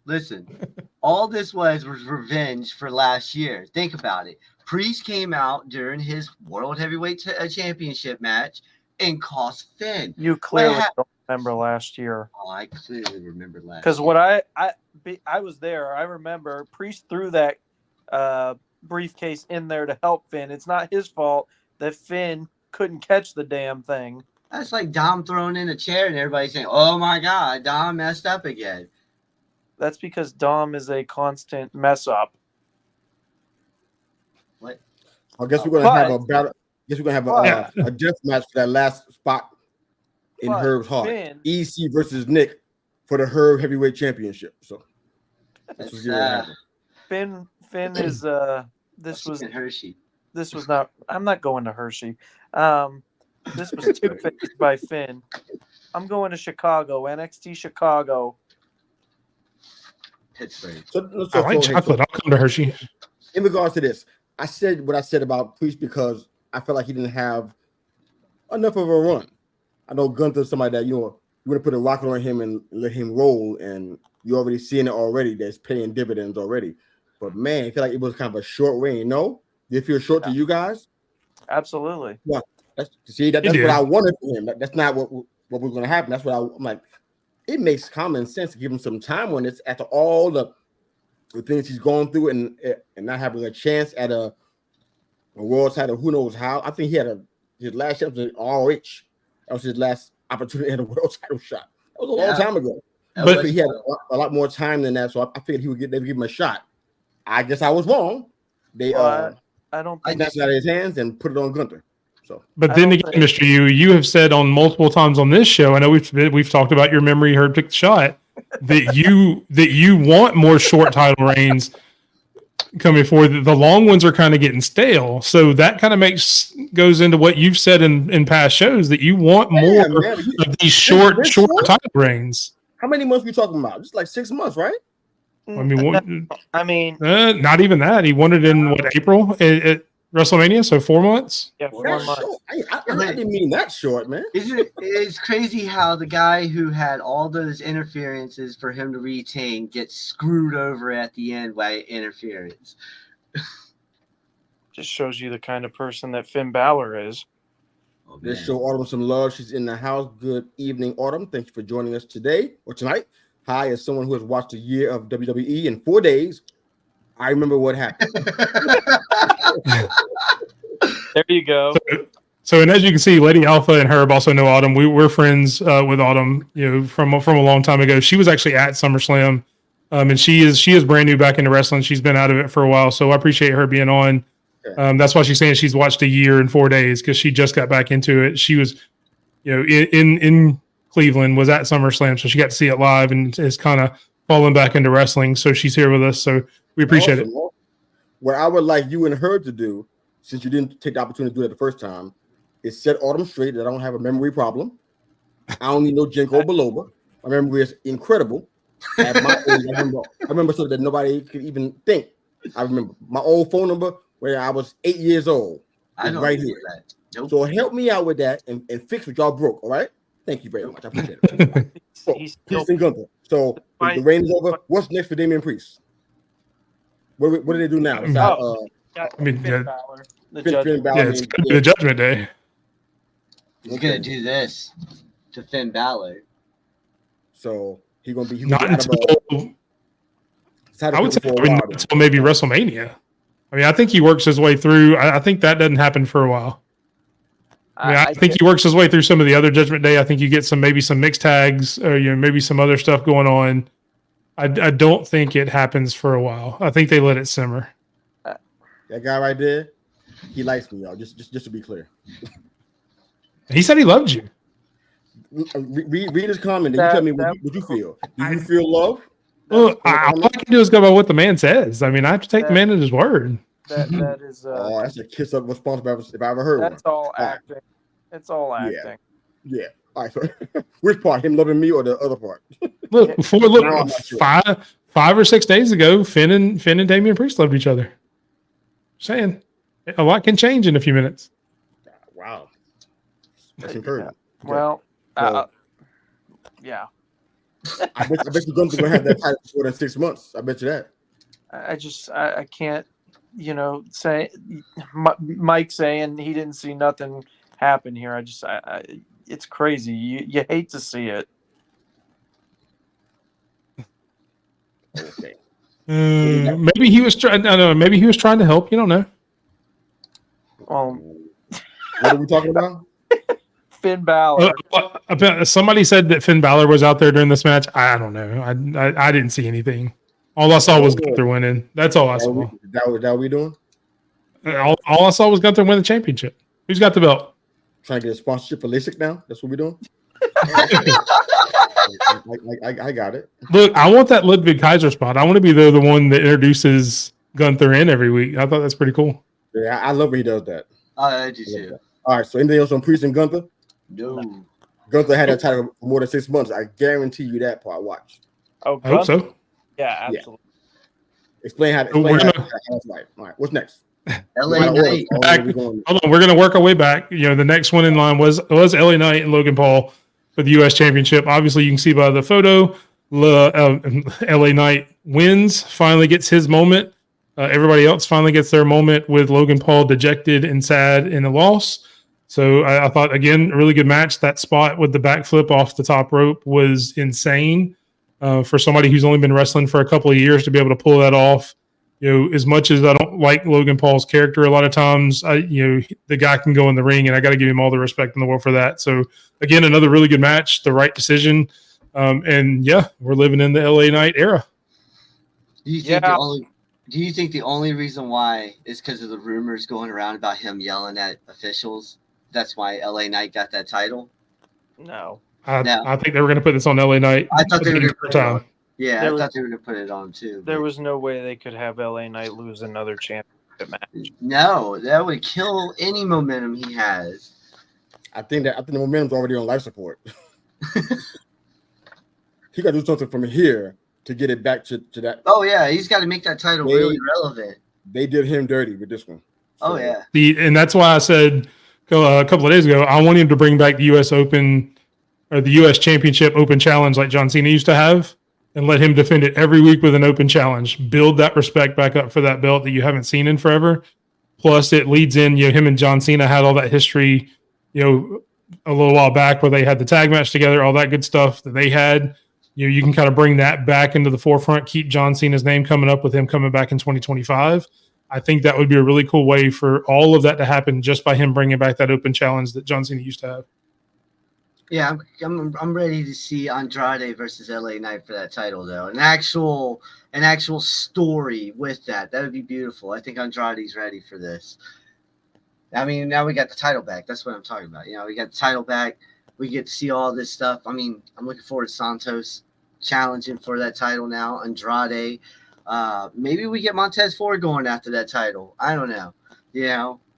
All this was revenge for last year. Think about it. Priest came out during his World Heavyweight Championship match and cost Finn. You clearly don't remember last year. Oh, I clearly remember last. Because what I was there. I remember Priest threw that briefcase in there to help Finn. It's not his fault that Finn couldn't catch the damn thing. That's like Dom throwing in a chair and everybody saying, "Oh my God, Dom messed up again." That's because Dom is a constant mess up. What? I guess we're gonna have a battle. I guess we're gonna have a death match for that last spot in Herb's heart. Finn, EC versus Nick for the Herb Heavyweight Championship. So that's what's gonna happen. Finn is this was Hershey. This was not. I'm not going to Hershey. This was two-faced by Finn. I'm going to Chicago, NXT Chicago. Pittsburgh. I like chocolate. I'll come to Hershey. In regards to this, I said what I said about Priest because I felt like he didn't have enough of a run. I know Gunther's somebody that you want to put a rocket on him and let him roll, and you're already seeing it already. That's paying dividends already. But man, I feel like it was kind of a short reign. No, did it feel short to you guys? Absolutely. Yeah. That's what I wanted for him. That's not what was going to happen. That's what I'm like. It makes common sense to give him some time on this after all the things he's going through and not having a chance at a world title. Who knows how? I think he had his last shot was in RH. That was his last opportunity at a world title shot. That was a long time ago. But he had a lot more time than that, so I figured they'd give him a shot. I guess I was wrong. They I don't think snatched it out of his hands and put it on Gunther. So, but then again, Mr. You have said on multiple times on this show, I know we've talked about your memory, Herb took the shot, that you want more short title reigns coming forward. The long ones are kind of getting stale, so that kind of goes into what you've said in past shows, that you want more of these short title reigns. How many months are we talking about? Just like 6 months, right? I mean, not even that. He won it in April at WrestleMania, so 4 months. Yeah, 4 months. I didn't mean that short, man. It's crazy how the guy who had all those interferences for him to retain gets screwed over at the end by interference. Just shows you the kind of person that Finn Balor is. Let's show Autumn some love. She's in the house. Good evening, Autumn. Thank you for joining us today or tonight. Hi, as someone who has watched a year of WWE in 4 days, I remember what happened. There you go. So, and as you can see, Lady Alpha and Herb also know Autumn. We're friends with Autumn, from a long time ago. She was actually at SummerSlam, and she is brand new back into wrestling. She's been out of it for a while, so I appreciate her being on. That's why she's saying she's watched a year in 4 days, because she just got back into it. She was, in Cleveland, was at SummerSlam, so she got to see it live and is kind of falling back into wrestling. So she's here with us, so we appreciate it. What I would like you and her to do, since you didn't take the opportunity to do that the first time, is set Autumn straight that I don't have a memory problem. I don't need no Jinko Biloba. My memory is incredible. At my age, I remember so that nobody could even think. I remember my old phone number where I was 8 years old. I don't right here. That. Nope. So help me out with that and fix what y'all broke. All right. Thank you very much. I appreciate it. Priest and Gunther. So the reign is over. What's next for Damian Priest? What do they do now? Finn Balor, Finn Balor, it's going to be the Judgment Day. He's going to do this to Finn Balor. So he's going to be not until I would say until maybe WrestleMania. I mean, I think he works his way through. I think that doesn't happen for a while. I think he works his way through some of the other Judgment Day. I think you get maybe some mixed tags, or maybe some other stuff going on. I don't think it happens for a while. I think they let it simmer. That guy right there, he likes me, y'all. Just to be clear. He said he loved you. Read his comment and you tell me what you feel. Do you feel love? Well, all I can do is go by what the man says. I mean, I have to take the man at his word. That is. That's a kiss up response if I ever heard one. That's all acting. It's all acting. Yeah. All right. So, which part? Him loving me or the other part? Look, 5 or 6 days ago, Finn and Damian Priest loved each other. Saying a lot can change in a few minutes. Wow. That's encouraging. Well, yeah. I bet you're going to have that title for 6 months. I bet you that. I can't, say Mike saying he didn't see nothing happen here. It's crazy. You hate to see it. Okay. Maybe he was trying. I don't know. Maybe he was trying to help. You don't know. What are we talking about? Finn Balor. Somebody said that Finn Balor was out there during this match. I don't know. I didn't see anything. All I saw was Gunther winning. That's all I saw. That what we doing? All I saw was Gunther win the championship. Who's got the belt? Trying to get a sponsorship for LASIK now? That's what we're doing? I got it. Look, I want that Ludwig Kaiser spot. I want to be the one that introduces Gunther in every week. I thought that's pretty cool. Yeah, I love when he does that. I do too. All right, so anything else on Priest and Gunther? No. Gunther had that title for more than 6 months. I guarantee you that part. Watch. Oh, I hope so. Yeah, absolutely. Yeah. Explain how that's right. All right, what's next? LA Knight. Hold on, we're gonna work our way back. The next one in line was LA Knight and Logan Paul for the U.S. Championship. Obviously, you can see by the photo, LA Knight wins. Finally gets his moment. Everybody else finally gets their moment with Logan Paul dejected and sad in the loss. So I thought, again, a really good match. That spot with the backflip off the top rope was insane for somebody who's only been wrestling for a couple of years to be able to pull that off. As much as I don't like Logan Paul's character, a lot of times, the guy can go in the ring, and I got to give him all the respect in the world for that. So, again, another really good match, the right decision. And yeah, we're living in the LA Knight era. Do you think the only reason why is because of the rumors going around about him yelling at officials? That's why LA Knight got that title? No. I think they were going to put this on LA Knight. I thought they were going to put it on. Yeah, I thought they were going to put it on too. There was no way they could have LA Knight lose another championship match. No, that would kill any momentum he has. I think the momentum's already on life support. He got to do something from here to get it back to that. Oh yeah, he's got to make that title really relevant. They did him dirty with this one. So. Oh yeah, and that's why I said a couple of days ago I want him to bring back the U.S. Open or the U.S. Championship Open Challenge like John Cena used to have, and let him defend it every week with an Open Challenge. Build that respect back up for that belt that you haven't seen in forever. Plus, it leads in. Him and John Cena had all that history. A little while back where they had the tag match together, all that good stuff that they had. You can kind of bring that back into the forefront, keep John Cena's name coming up with him coming back in 2025. I think that would be a really cool way for all of that to happen just by him bringing back that Open Challenge that John Cena used to have. Yeah, I'm ready to see Andrade versus LA Knight for that title though. An actual story with that. That would be beautiful. I think Andrade's ready for this. I mean, now we got the title back. That's what I'm talking about. We got the title back. We get to see all this stuff. I mean, I'm looking forward to Santos challenging for that title now. Andrade. Maybe we get Montez Ford going after that title. I don't know.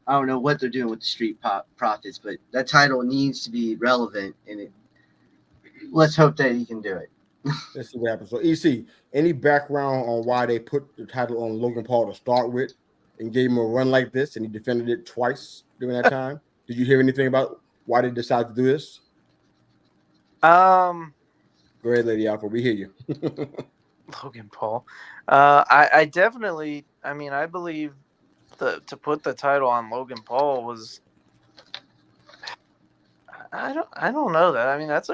I don't know what they're doing with the Street Profits, but that title needs to be relevant. And let's hope that he can do it. Let's see what happens. So, EC, any background on why they put the title on Logan Paul to start with and gave him a run like this, and he defended it twice during that time? Did you hear anything about why they decided to do this? Go ahead, Lady Alpha. We hear you. Logan Paul. I definitely. I mean, I believe to put the title on Logan Paul was. I don't know that. I mean, that's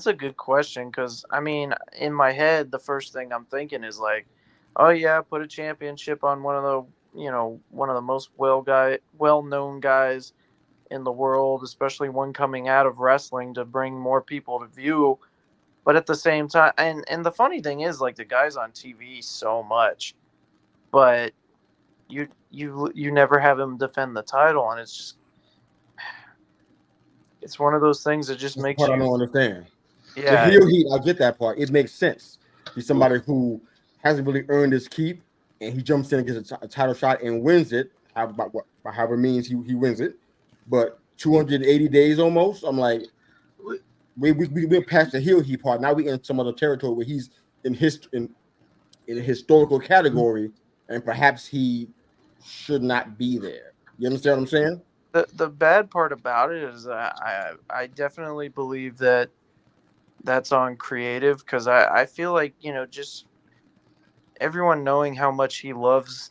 a good question because I mean, in my head, the first thing I'm thinking is like, oh yeah, put a championship on one of the most well-known guys in the world, especially one coming out of wrestling to bring more people to view. But at the same time, and the funny thing is, like, the guy's on TV so much, but you never have him defend the title, and it's one of those things that just makes you. I don't understand. Yeah, the heel heat, I get that part. It makes sense. He's somebody who hasn't really earned his keep, and he jumps in and gets a title shot and wins it. By however means he wins it. But 280 days almost, I'm like, we went past the heel heat part. Now we in some other territory where he's in a historical category, and perhaps he should not be there. You understand what I'm saying? The bad part about it is I definitely believe that that's on creative because I feel like just everyone knowing how much he loves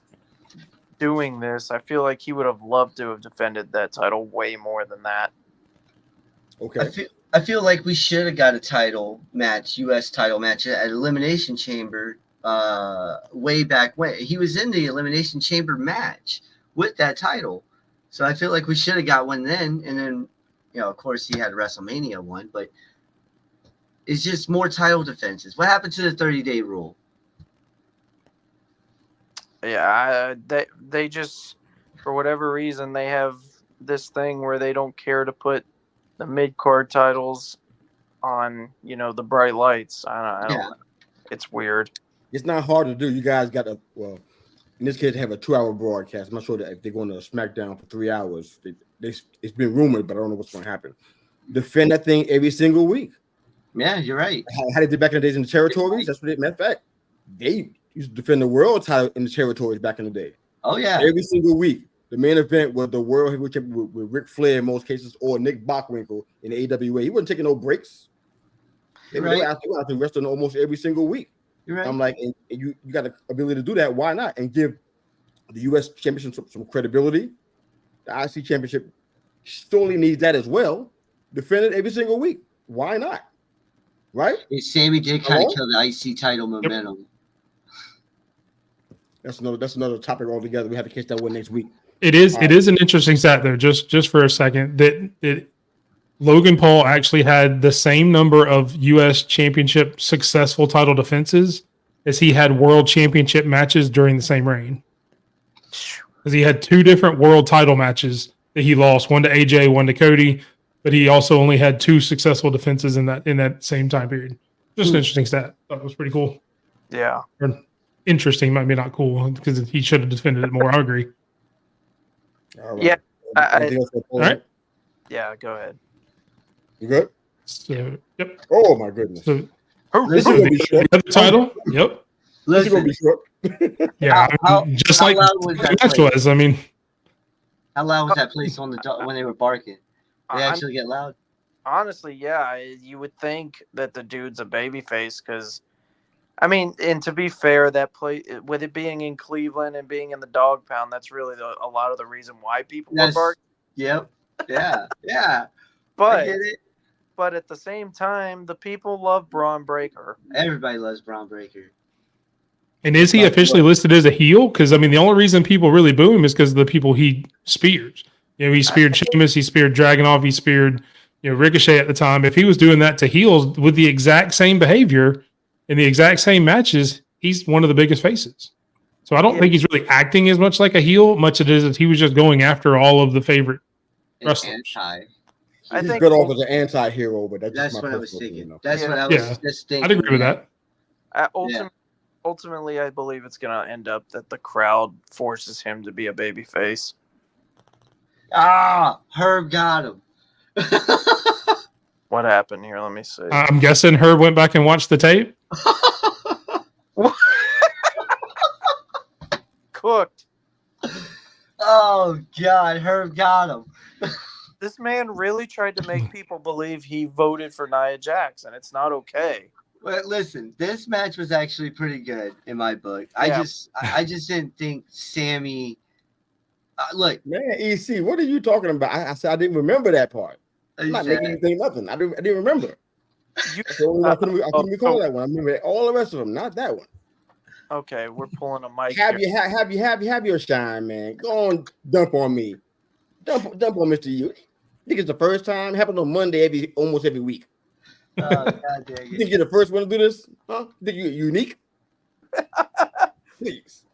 doing this, I feel like he would have loved to have defended that title way more than that. Okay. I feel like we should have got a title match, U.S. title match at Elimination Chamber way back when. He was in the Elimination Chamber match with that title. So I feel like we should have got one then. And then, of course, he had WrestleMania one. But it's just more title defenses. What happened to the 30-day rule? Yeah, they just, for whatever reason, they have this thing where they don't care to put the mid-card titles on, the bright lights. I don't know. It's weird. It's not hard to do. You guys got in this case, have a 2-hour broadcast. I'm not sure that if they're going to SmackDown for 3 hours. It's been rumored, but I don't know what's going to happen. Defend that thing every single week. Yeah, you're right. How they did back in the days in the territories. That's what it meant. Fact, they used to defend the world title in the territories back in the day. Oh yeah, every single week. The main event was the World Heavyweight Championship with Ric Flair in most cases, or Nick Bockwinkel in the AWA. He wasn't taking no breaks. They were out there wrestling almost every single week. You're right. I'm like, and you got the ability to do that. Why not? And give the U.S. Championship some credibility. The IC Championship surely needs that as well. Defend it every single week. Why not? Right? Sammy did kind of kill the IC title momentum. That's another topic altogether. We have to catch that one next week. It is an interesting stat though. Just for a second, that Logan Paul actually had the same number of U.S. Championship successful title defenses as he had World Championship matches during the same reign. Because he had 2 different world title matches that he lost, one to AJ, one to Cody, but he also only had 2 successful defenses in that same time period. Just an interesting stat. Thought it was pretty cool. Yeah. Or interesting, might be not cool because he should have defended it more. I agree. All right. Yeah. Anything else for All right. Yeah, go ahead. You good? So, yep. Oh my goodness. So, This is gonna be short. the other title. Yep. This is gonna Listen, be short. Yeah. Just how like loud was the that match place? was. I mean, how loud was that place on the when they were barking? They actually get loud. Honestly, yeah, you would think that the dude's a babyface because, I mean, and to be fair, that play with it being in Cleveland and being in the dog pound, that's really a lot of the reason why people are barking. Yep. Yeah. Yeah. I But get it. but at the same time, the people love Braun Breaker. Everybody loves Braun Breaker. and is he officially listed as a heel? Because I mean, the only reason people really boo him is because of the people he spears. You know, he speared Sheamus, he speared Dragunov, he speared Ricochet at the time. If he was doing that to heels with the exact same behavior in the exact same matches, he's one of the biggest faces. So I don't think he's really acting as much like a heel, much it is as he was just going after all of the favorite wrestlers. He's good off as an anti-hero, but that's what my I was personal thinking. opinion. That's what I was just thinking. I'd agree with that. Ultimately, I believe it's going to end up that the crowd forces him to be a babyface. Ah, Herb got him. What happened here? Let me see. I'm guessing Herb went back and watched the tape. Cooked. Oh, God, Herb got him. This man really tried to make people believe he voted for Nia Jax, and it's not okay. But listen, this match was actually pretty good in my book. Yeah. I just didn't think Sammy. Look, Man, EC, what are you talking about? I said I didn't remember that part. I'm not making you think nothing. I didn't remember. I couldn't recall that one. I remember all the rest of them, not that one. Okay, we're pulling a mic. Have your shine, man. Go on, dump on me. Dump on Mr. U. I think it's the first time. It happens on Monday almost every week. God dang You think you're the first one to do this? Huh? Think you're unique? Please.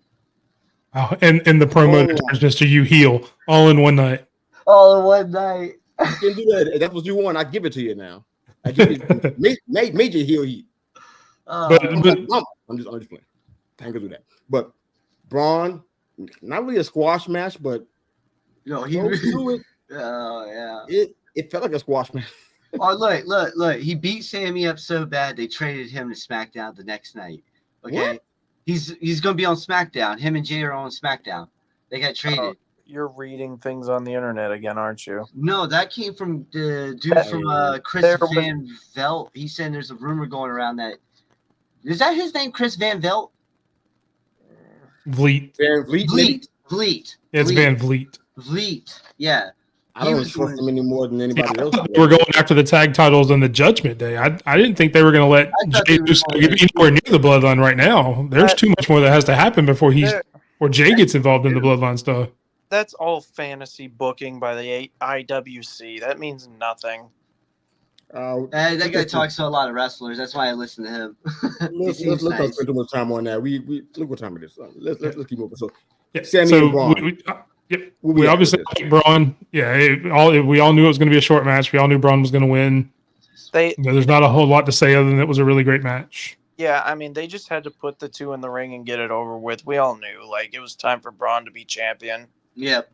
Oh, and the promo turns Mr. U heel all in one night. All in one night. You can do that. If that's what you want, I give it to you now. I give you major heel heat. But I'm just playing. I can do that. But Braun, not really a squash match, but he through it. Oh yeah. It felt like a squash match. Oh look! He beat Sammy up so bad they traded him to SmackDown the next night. Okay, what? He's gonna be on SmackDown. Him and Jay are on SmackDown. They got traded. You're reading things on the internet again, aren't you? No, that came from the dude from Chris Van Velt. He said there's a rumor going around that is that his name, Chris Van Velt? Vliet. Vliet. It's Van Vliet. Vliet. Yeah. I don't trust him any more than anybody else. They were going after the tag titles on the Judgment Day. I didn't think they were going to let Jay get anywhere near the Bloodline right now. There's too much more that has to happen before Jay gets involved in the Bloodline stuff. That's all fantasy booking by the IWC. That means nothing. That guy talks to a lot of wrestlers. That's why I listen to him. Let's not spend too much time on that. We look what time it is. Let's keep moving. So, yeah. Sammy and Braun. We obviously like Braun. Yeah, we all knew it was going to be a short match. We all knew Braun was going to win. There's not a whole lot to say other than it was a really great match. Yeah, I mean, they just had to put the two in the ring and get it over with. We all knew, it was time for Braun to be champion. Yep.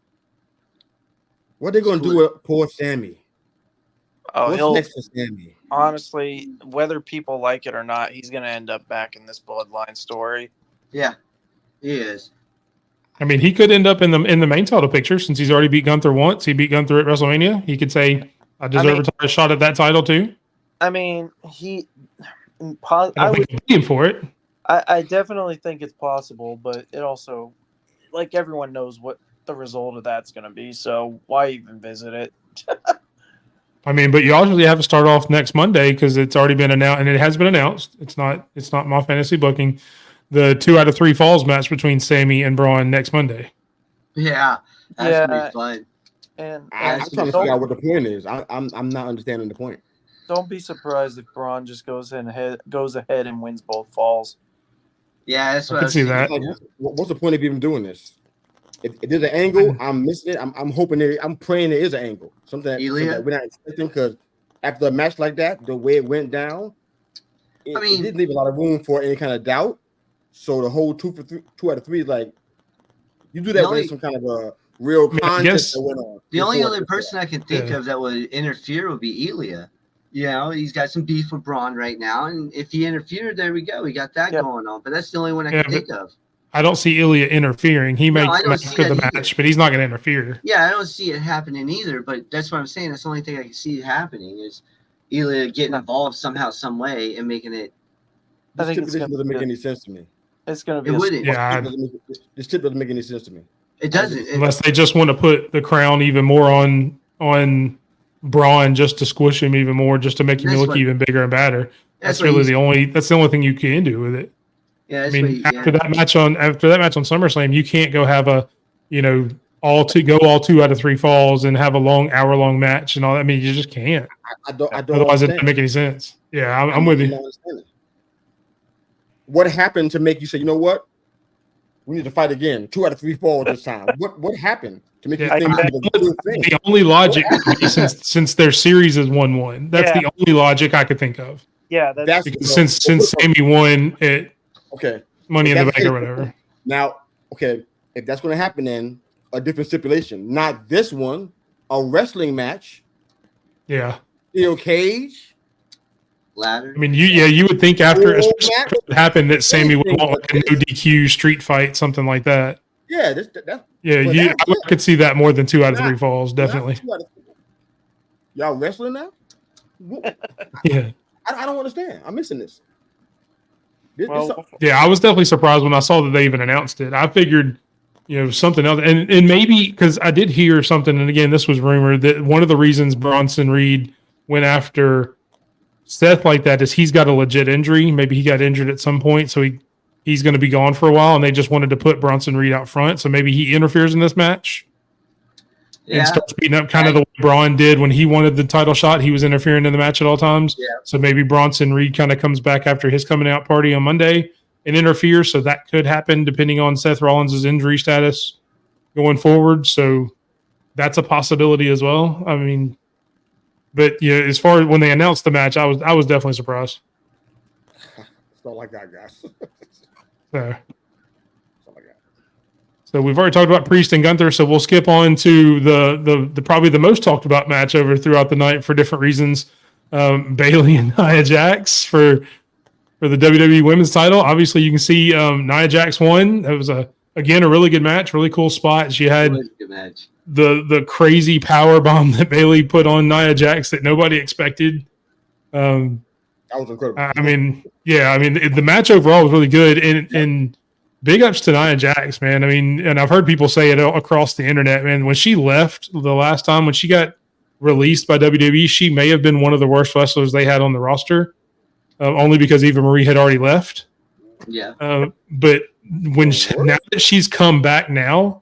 What are they going to do with poor Sammy? What's next for Sammy? Honestly, whether people like it or not, he's going to end up back in this Bloodline story. Yeah, he is. I mean, he could end up in the main title picture since he's already beat Gunther once. He beat Gunther at WrestleMania. He could say, "I deserve a shot at that title too." I mean, I would beat him for it. I definitely think it's possible, but it also, everyone knows what the result of that's going to be. So why even visit it? I mean, but you obviously have to start off next Monday because it's already been announced, and it has been announced. It's not my fantasy booking. The 2 out of 3 falls match between Sammy and Braun next Monday. Yeah, that's gonna be fun. And I'm trying to figure out what the point is. I'm not understanding the point. don't be surprised if Braun just goes ahead and wins both falls. Yeah, that's what I can see that. Like, what's the point of even doing this? If there's an angle, I'm missing it. I'm hoping I'm praying there is an angle. Something that we're not expecting, because after a match like that, the way it went down, it didn't leave a lot of room for any kind of doubt. So the whole 2 out of 3 is like, you do that when there's some kind of a real contest that went on. The only other person I can think of that would interfere would be Ilya. You know, he's got some beef with Braun right now, and if he interfered, there we go. We got that going on. But that's the only one I can think of. I don't see Ilya interfering. He may come after the match, but he's not going to interfere. Yeah, I don't see it happening either. But that's what I'm saying. That's the only thing I can see happening is Ilya getting involved somehow, some way, and making it. This stipulation doesn't make any sense to me. It's going to be. It wouldn't. Yeah, this tip doesn't make any sense to me. It doesn't. Unless they just want to put the crown even more on Braun, just to squish him even more, just to make him look even bigger and badder. That's really the only thing you can do with it. Yeah, I mean, after that match on SummerSlam, you can't go have a, all 2 out of 3 falls and have a hour-long match and all that. I mean, you just can't. I don't. Otherwise, it doesn't make any sense. Yeah, I'm with you. What happened to make you say, you know what? We need to fight again. 2 out of 3 falls this time. What happened to make you think the only logic would be since their series is 1-1. That's the only logic I could think of. Yeah, that's since Sammy won it. Okay. Money in the Bank or whatever. Now, if that's going to happen, then a different stipulation. Not this one. A wrestling match. Yeah. Steel cage. Ladder. I mean, you would think after it happened that Sammy would want like a no DQ street fight, something like that. Yeah, I could see that more than 2 out of 3 falls, definitely. Y'all wrestling now? Yeah. I don't understand. I'm missing this. Yeah, I was definitely surprised when I saw that they even announced it. I figured, something else, and maybe because I did hear something, and again, this was rumored that one of the reasons Bronson Reed went after Seth like that is he's got a legit injury. Maybe he got injured at some point, so he's going to be gone for a while, and they just wanted to put Bronson Reed out front. So maybe he interferes in this match and starts beating up kind of the way Braun did when he wanted the title shot. He was interfering in the match at all times. Yeah. So maybe Bronson Reed kind of comes back after his coming out party on Monday and interferes. So that could happen depending on Seth Rollins' injury status going forward. So that's a possibility as well. I mean, but as far as when they announced the match, I was definitely surprised. That's all I got, guys. So we've already talked about Priest and Gunther, so we'll skip on to the probably the most talked about match throughout the night for different reasons. Bayley and Nia Jax for the WWE Women's title. Obviously, you can see Nia Jax won. That was again a really good match, really cool spot. She had the crazy power bomb that Bayley put on Nia Jax that nobody expected. That was incredible. The match overall was really good, and big ups to Nia Jax, man. I mean, and I've heard people say it across the internet, man. When she left the last time, when she got released by WWE, she may have been one of the worst wrestlers they had on the roster, only because Eva Marie had already left. Yeah. But now that she's come back now,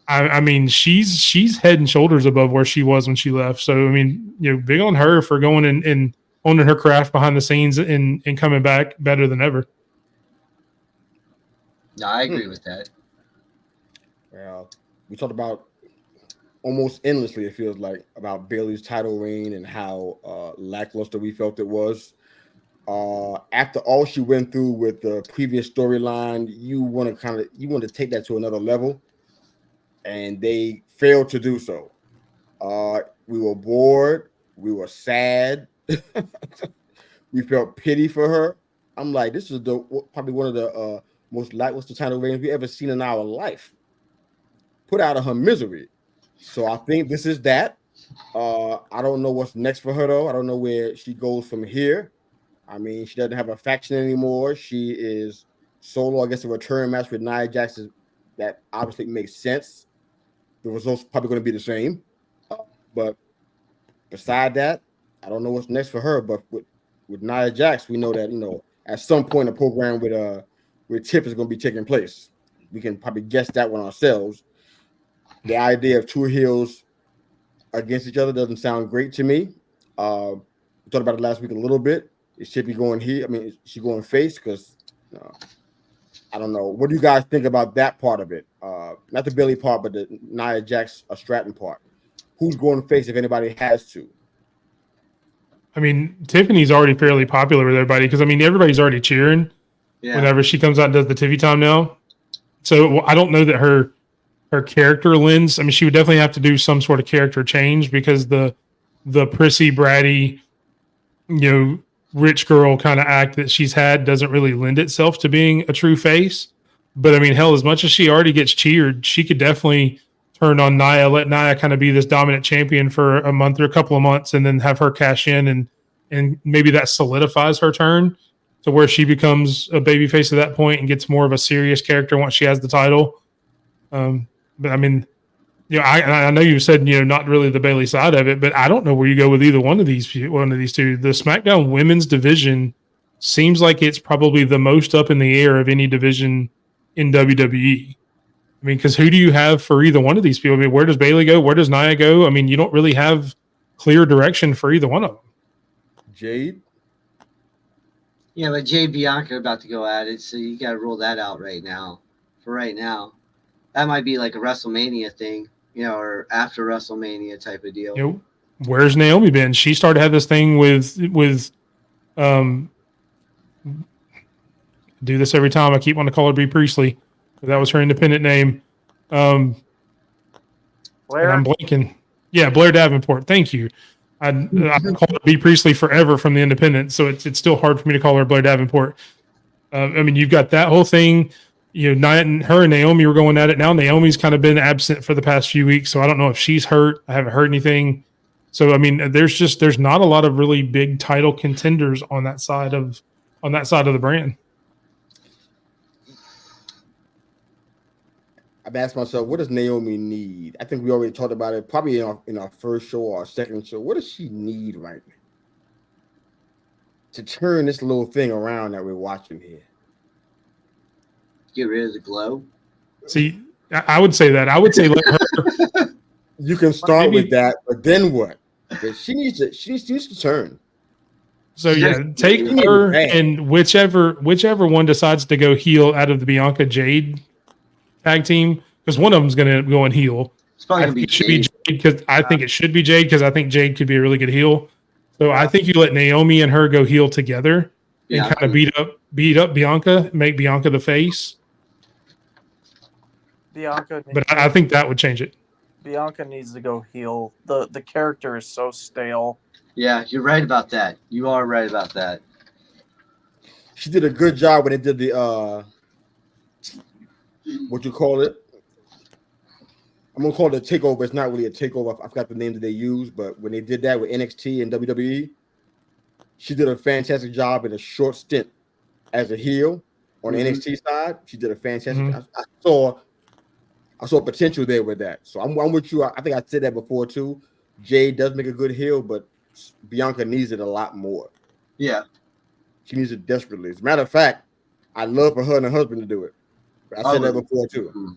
I mean, she's head and shoulders above where she was when she left. So, I mean, big on her for going and owning her craft behind the scenes and coming back better than ever. No, I agree with that. Well, we talked about almost endlessly, it feels like, about Bayley's title reign and how lackluster we felt it was. After all she went through with the previous storyline, you want to take that to another level, and they failed to do so. We were bored. We were sad. We felt pity for her. I'm like, this is probably one of the most lackluster title reigns we ever seen in our life. Put out of her misery. So I think this is that. I don't know what's next for her, though. I don't know where she goes from here. I mean, she doesn't have a faction anymore. She is solo. I guess a return match with Nia Jax that obviously makes sense. The results probably going to be the same. But beside that, I don't know what's next for her. But with Nia Jax, we know that, at some point a program with Tip is going to be taking place. We can probably guess that one ourselves. The idea of two heels against each other doesn't sound great to me. We talked about it last week a little bit. It should be going here. I mean, is she going face? Because I don't know. What do you guys think about that part of it? Not the Billy part, but the Nia Jax Stratton part. Who's going face if anybody has to? I mean, Tiffany's already fairly popular with everybody because, I mean, everybody's already cheering whenever she comes out and does the Tiffy time now. So I don't know that her character lens, I mean, she would definitely have to do some sort of character change because the prissy, bratty, rich girl kind of act that she's had doesn't really lend itself to being a true face. But I mean, hell, as much as she already gets cheered, she could definitely turn on Nia, let Nia kind of be this dominant champion for a month or a couple of months, and then have her cash in, and maybe that solidifies her turn to where she becomes a babyface at that point and gets more of a serious character once she has the title. But I mean, I know you said not really the Bayley side of it, but I don't know where you go with either one of these two. The SmackDown Women's division seems like it's probably the most up in the air of any division in WWE. I mean, because who do you have for either one of these people? I mean, where does Bayley go? Where does Nia go? I mean, you don't really have clear direction for either one of them. Jade? Yeah, but Jade Bianca are about to go at it, so you got to rule that out right now. For right now. That might be like a WrestleMania thing, or after WrestleMania type of deal. Where's Naomi been? She started to have this thing with do this every time. I keep wanting to call her Bea Priestley. That was her independent name. Blair? And I'm blanking. Yeah, Blair Davenport. Thank you. I called her Bea Priestley forever from the independent, so it's still hard for me to call her Blair Davenport. I mean, you've got that whole thing. Her and Naomi were going at it. Now Naomi's kind of been absent for the past few weeks, so I don't know if she's hurt. I haven't heard anything. So I mean, there's not a lot of really big title contenders on that side of the brand. I've asked myself, what does Naomi need? I think we already talked about it, probably in our first show or our second show. What does she need right now to turn this little thing around that we're watching here? Get rid of the glow. See, I would say that. I would say let her. You can start with that, but then what? She needs to turn. So take her, and whichever one decides to go heel out of the Bianca Jade tag team, because one of them's going to go and heel. It's probably going to be Jade because I think it should be Jade because I think Jade could be a really good heel. So I think you let Naomi and her go heel together and kind of beat up Bianca, make Bianca the face. But I think that would change it. Bianca needs to go heel. The character is so stale. Yeah, you're right about that. You are right about that. She did a good job when they did the what you call it? I'm gonna call it a takeover. It's not really a takeover. I forgot the name that they used, but when they did that with NXT and WWE, she did a fantastic job in a short stint as a heel on the NXT side. She did a fantastic. I saw potential there with that. So I'm with you. I think I said that before too. Jade does make a good heel, but Bianca needs it a lot more. Yeah, she needs it desperately. As a matter of fact, I'd love for her and her husband to do it. I said that before too. Mm-hmm.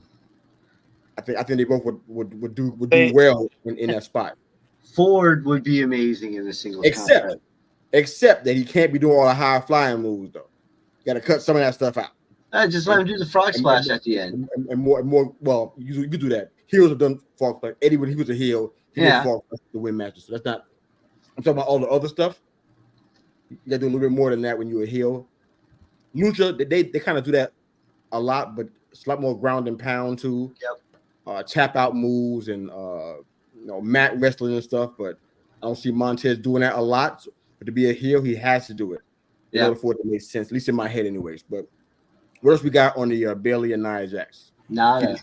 I think they both would do well in that spot. Ford would be amazing in the singles. Except that he can't be doing all the high flying moves though. You got to cut some of that stuff out. Just let him do the frog splash at the end. And more. Well, you do that. Heels have done frog splash. Eddie, when he was a heel, he did frog splash to win matches. So that's not. I'm talking about all the other stuff. You got to do a little bit more than that when you're a heel. Lucha, they kind of do that a lot, but it's a lot more ground and pound too. Yep. Tap out moves and mat wrestling and stuff. But I don't see Montez doing that a lot. But to be a heel, he has to do it in order for it to make sense, at least in my head, anyways. But what else we got on the Bayley and Nia Jax? Nada.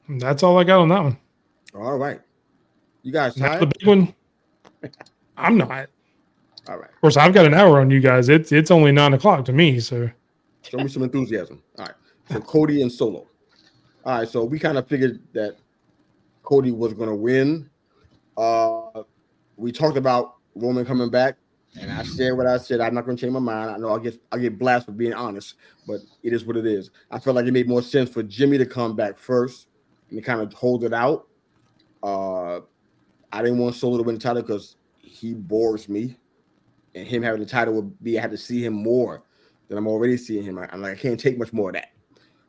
That's all I got on that one. All right. You guys tired? The big one? I'm not. All right. Of course, I've got an hour on you guys. It's only 9:00 to me, so. Show me some enthusiasm. All right. So Cody and Solo. All right. So we kind of figured that Cody was going to win. We talked about Roman coming back. And I said what I said. I'm not going to change my mind. I know I'll get blasted for being honest, but it is what it is. I felt like it made more sense for Jimmy to come back first and to kind of hold it out. I didn't want Solo to win the title because he bores me, and him having the title would be I had to see him more than I'm already seeing him. I'm like I can't take much more of that.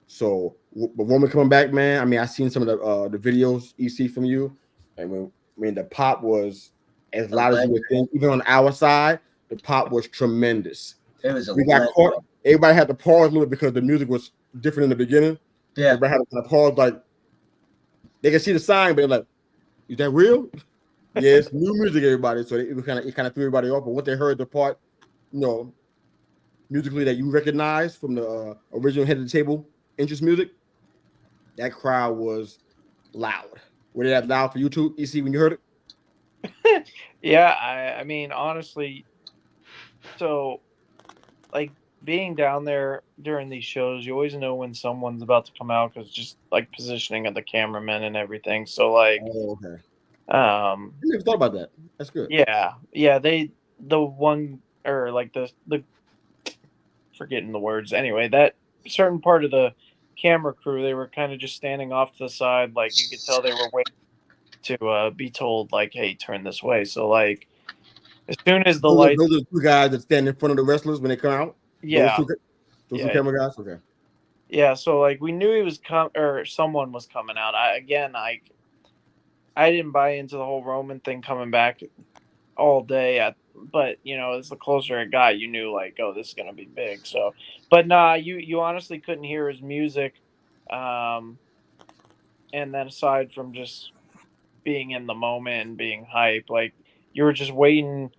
So, but Roman coming back, man. I mean, I seen some of the videos EC from you, and when the pop was as loud as you would think, even on our side, the pop was tremendous. It was we got caught. Everybody had to pause a little because the music was different in the beginning. Yeah, everybody had to kind of pause, like they can see the sign, but they're like, "Is that real?" Yes, new music, everybody. So it kind of threw everybody off. But what they heard the part, musically that you recognize from the original Head of the Table entrance music, that crowd was loud. Were they that loud for you too, EC, when you heard it? Yeah, I mean, honestly, so like being down there during these shows, you always know when someone's about to come out because just like positioning of the cameramen and everything. So like, I never thought about that. That's good. Yeah, the one or like the forgetting the words. Anyway, that certain part of the camera crew, they were kind of just standing off to the side, like you could tell they were waiting to be told, like, "Hey, turn this way." So, like, as soon as the lights, those are the two guys that stand in front of the wrestlers when they come out. Yeah, those two camera guys. Okay. Yeah, so like we knew he was or someone was coming out. I didn't buy into the whole Roman thing coming back all day, but as the closer it got, you knew like, oh, this is gonna be big. So, but nah, you honestly couldn't hear his music, and then aside from just being in the moment and being hype, like you were just waiting.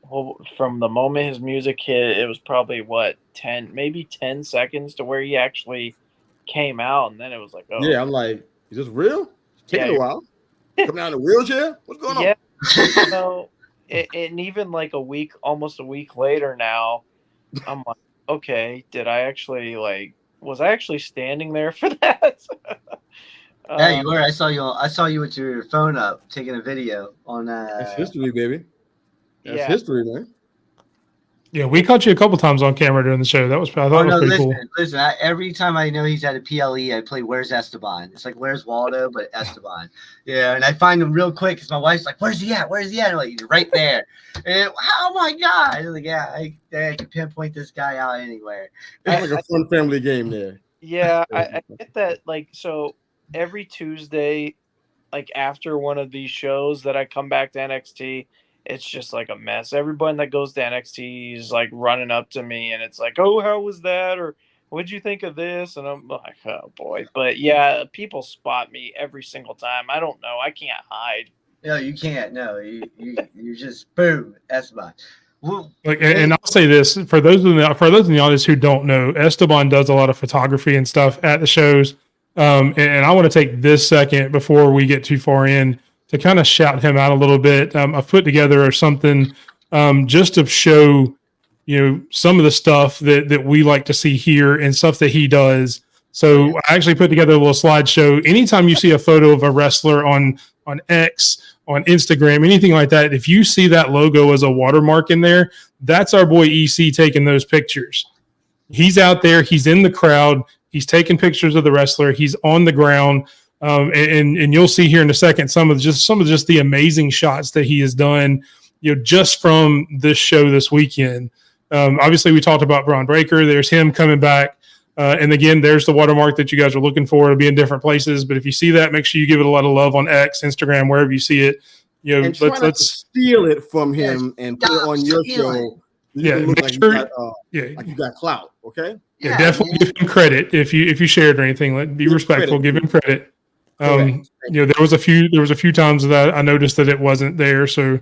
Well, from the moment his music hit, it was probably 10 seconds to where he actually came out, and then it was like, oh yeah, I'm like, is this real? It's taking a while. Coming out in a wheelchair? What's going on? Yeah, and even like almost a week later now, I'm like, okay, did I actually was I actually standing there for that? Yeah, you were. I saw you with your phone up taking a video on. That's history, baby. That's history, man. Yeah, we caught you a couple times on camera during the show. I thought it was pretty cool. Listen, every time I know he's at a PLE, I play Where's Esteban? It's like Where's Waldo, but Esteban. Yeah, and I find him real quick because my wife's like, "Where's he at? Where's he at?" I'm like, "He's right there." And oh my god! I'm like, yeah, I can pinpoint this guy out anywhere. It's like a fun family game there. Yeah, I get that. Like, so every Tuesday, like after one of these shows that I come back to NXT, it's just like a mess. Everyone that goes to NXT is like running up to me and it's like, "Oh, how was that?" Or "What'd you think of this?" And I'm like, "Oh boy." But yeah, people spot me every single time. I don't know. I can't hide. No, you can't. No, you just boom. Esteban. And I'll say this for those in the audience who don't know, Esteban does a lot of photography and stuff at the shows. And I want to take this second before we get too far in to kind of shout him out a little bit. I've put together something just to show, some of the stuff that we like to see here and stuff that he does. So I actually put together a little slideshow. Anytime you see a photo of a wrestler on X, on Instagram, anything like that, if you see that logo as a watermark in there, that's our boy EC taking those pictures. He's out there. He's in the crowd. He's taking pictures of the wrestler. He's on the ground. And you'll see here in a second some of just the amazing shots that he has done, just from this show this weekend. Obviously, we talked about Braun Breaker. There's him coming back. And again, there's the watermark that you guys are looking for. It'll be in different places. But if you see that, make sure you give it a lot of love on X, Instagram, wherever you see it. And let's steal it from him and put it on your show. Make sure you got clout, okay? Yeah, definitely give him credit if you shared or anything. Be respectful, give him credit. There was a few times that I noticed that it wasn't there. So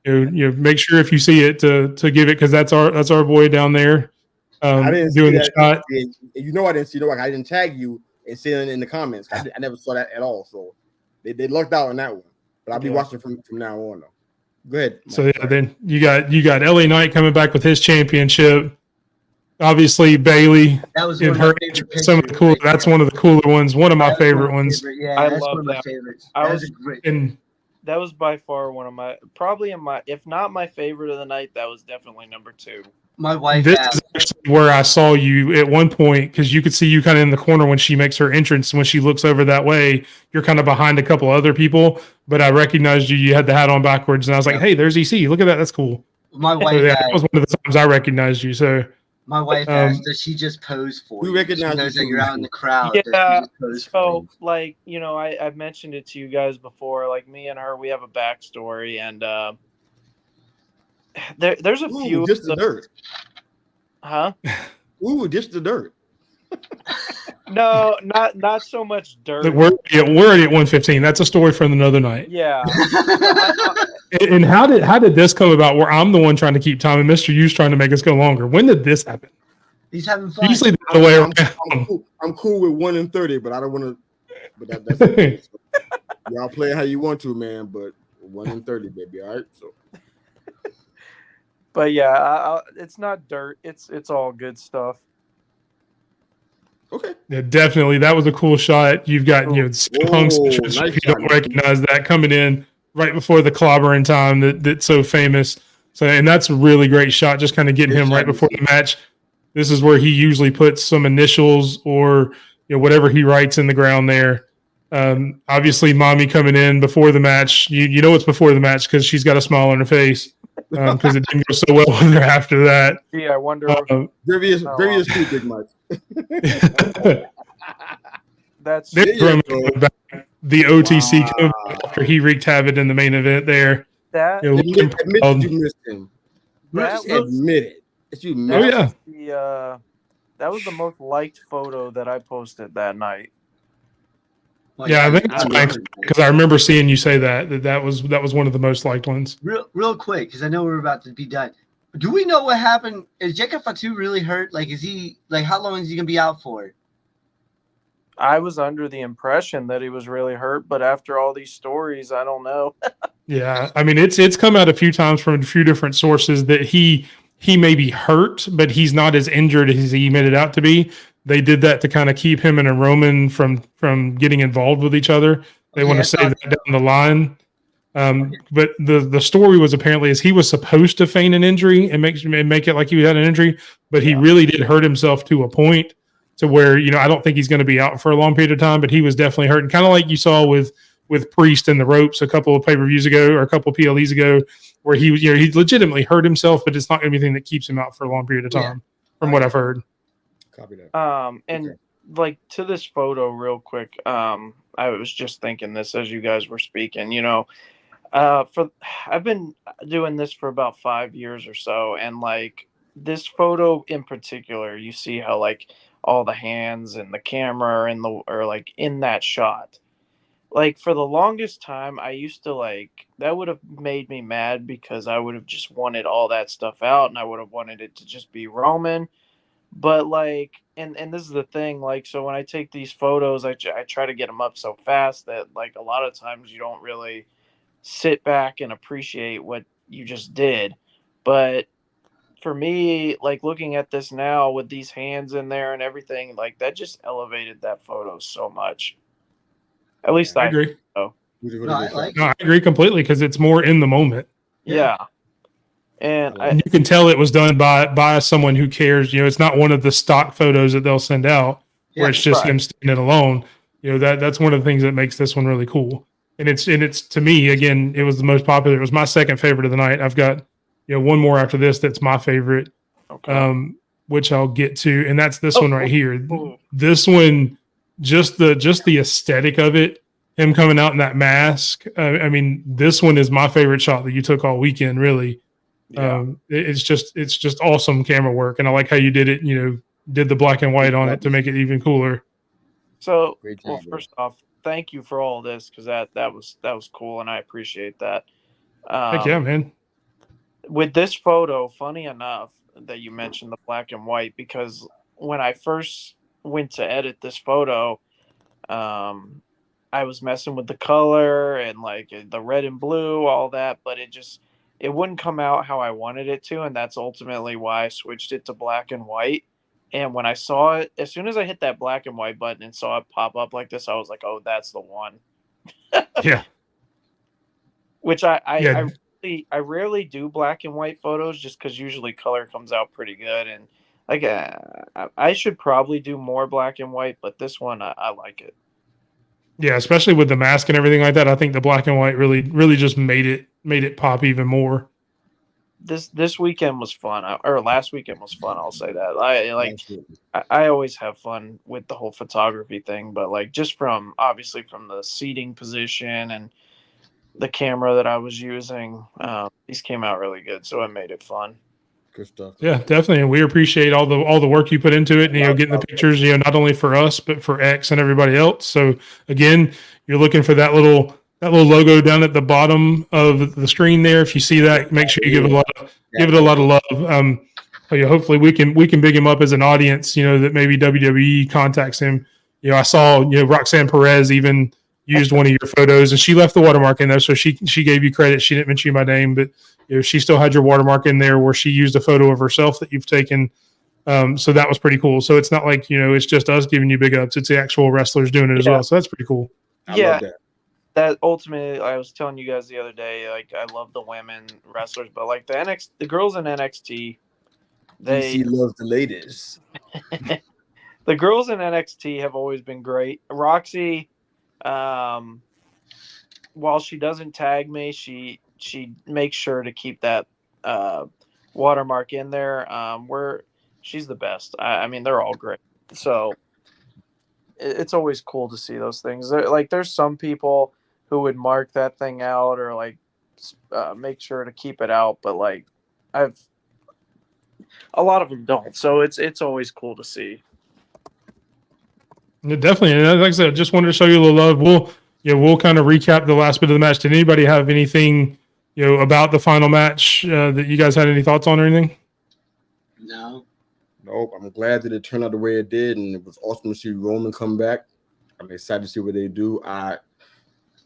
make sure if you see it to give it, because that's our boy down there. I didn't doing see the shot. I didn't see I didn't tag you and see it in the comments. I never saw that at all. So they lucked out on that one. But I'll be watching from now on though. Go ahead. Mike. So then you got LA Knight coming back with his championship. Obviously Bailey. That was in her some of the cool. That's one of the cooler ones. One of my favorite ones. Yeah, I love one of my favorites. That was by far one of my, probably if not my favorite of the night. That was definitely number 2. My wife This asked. is actually where I saw you at one point, because you could see you kind of in the corner when she makes her entrance. When she looks over that way, you're kind of behind a couple other people, but I recognized you. You had the hat on backwards, and I was like, "Hey, there's EC. Look at that. That's cool." My wife So, that was one of the times I recognized you. So my wife asked, does she just pose for you? We recognize she knows you that you're out in the crowd. Yeah. Does she just pose for So, you? like, you know, I've mentioned it to you guys before. Like, me and her, we have a backstory, and there's a few. Just the dirt. Huh? Ooh, just the dirt. No, not so much dirt. look, we're already at 115. That's a story from another night. Yeah. And how did this come about? Where I'm the one trying to keep time, and Mr. U's trying to make us go longer. When did this happen? He's having fun. Usually the other way around. I'm cool with 1 and 30, but I don't want to. But that's it. Y'all play how you want to, man. But 1 and 30, baby. All right. So. But yeah, it's not dirt. It's all good stuff. Okay. Yeah, definitely. That was a cool shot. You've got Punk's entrance, nice if you don't recognize that, coming in right before the clobbering time that's so famous. So, and that's a really great shot, just kind of getting him right before the match. This is where he usually puts some initials or whatever he writes in the ground there. Obviously, mommy coming in before the match. You know it's before the match because she's got a smile on her face because it didn't go so well with her after that. Yeah, I wonder. Previous too, Big Mike. That's the OTC coming after he wreaked havoc in the main event there. That admit you missed him. Admit it. That was the most liked photo that I posted that night. Well, I think it's because I remember seeing you say that was one of the most liked ones. Real quick, because I know we're about to be done. Do we know what happened? Is Jacob Fatu really hurt? Like, is he how long is he gonna be out for? I was under the impression that he was really hurt, but after all these stories, I don't know. Yeah, I mean it's come out a few times from a few different sources that he may be hurt, but he's not as injured as he made it out to be. They did that to kind of keep him and a Roman from getting involved with each other. They want to save that down the line. But the story was apparently is he was supposed to feign an injury and make it like he had an injury, but he really did hurt himself to a point to where I don't think he's going to be out for a long period of time. But he was definitely hurt, and kind of like you saw with Priest and the ropes a couple of pay-per-views ago or a couple of PLEs ago, where he was he legitimately hurt himself, but it's not going to be anything that keeps him out for a long period of time, from what I've heard. Copy that. Like to this photo real quick, I was just thinking this as you guys were speaking, I've been doing this for about 5 years or so, and like this photo in particular, you see how like all the hands and the camera are like in that shot. Like for the longest time, I used to that would have made me mad because I would have just wanted all that stuff out, and I would have wanted it to just be Roman. But and this is the thing, so when I take these photos, I try to get them up so fast that a lot of times you don't really sit back and appreciate what you just did. But for me, looking at this now with these hands in there and everything, that just elevated that photo so much. At least I agree. So. I agree completely because it's more in the moment. Yeah. And you can tell it was done by someone who cares. It's not one of the stock photos that they'll send out where it's just him standing alone. That's one of the things that makes this one really cool. And it's to me, again, it was the most popular. It was my second favorite of the night. I've got one more after this that's my favorite, which I'll get to, and that's this one right here. This one, just the aesthetic of it, him coming out in that mask. I mean, this one is my favorite shot that you took all weekend, really. Yeah. It's just awesome camera work, and I like how you did it. Did the black and white on it to make it even cooler. So, first off, thank you for all this because that was cool, and I appreciate that. Heck yeah, man. With this photo, funny enough that you mentioned the black and white, because when I first went to edit this photo, I was messing with the color and the red and blue, all that, but it wouldn't come out how I wanted it to, and that's ultimately why I switched it to black and white. And when I saw it, as soon as I hit that black and white button and saw it pop up like this, I was like, oh, that's the one. Yeah. Which I really rarely do black and white photos just because usually color comes out pretty good, and like I should probably do more black and white, but this one I like it. Yeah, especially with the mask and everything like that. I think the black and white really just made it pop even more. This weekend was fun, or last weekend was fun. I'll say that. I always have fun with the whole photography thing, but like just obviously from the seating position and the camera that I was using, these came out really good, so it made it fun. Good stuff. Yeah, definitely, and we appreciate all the work you put into it, and getting the pictures, not only for us but for X and everybody else. So again, you're looking for that little logo down at the bottom of the screen there. If you see that, make sure you give it a lot of love. Hopefully we can big him up as an audience. That maybe WWE contacts him. I saw Roxanne Perez even used one of your photos, and she left the watermark in there, so she gave you credit. She didn't mention you by name, but she still had your watermark in there where she used a photo of herself that you've taken. So that was pretty cool. So it's not like it's just us giving you big ups; it's the actual wrestlers doing it as well. So that's pretty cool. I love that. That ultimately, I was telling you guys the other day, like I love the women wrestlers, but like the girls in NXT, she loves the ladies. The girls in NXT have always been great. Roxy, while she doesn't tag me, she makes sure to keep that watermark in there. She's the best. I mean, they're all great. So it's always cool to see those things. Like there's some people who would mark that thing out or like make sure to keep it out, but like a lot of them don't. So it's always cool to see. Yeah, definitely. And like I said, just wanted to show you a little love. We'll kind of recap the last bit of the match. Did anybody have anything about the final match that you guys had any thoughts on or anything? Nope. I'm glad that it turned out the way it did, and it was awesome to see Roman come back. I'm excited to see what they do.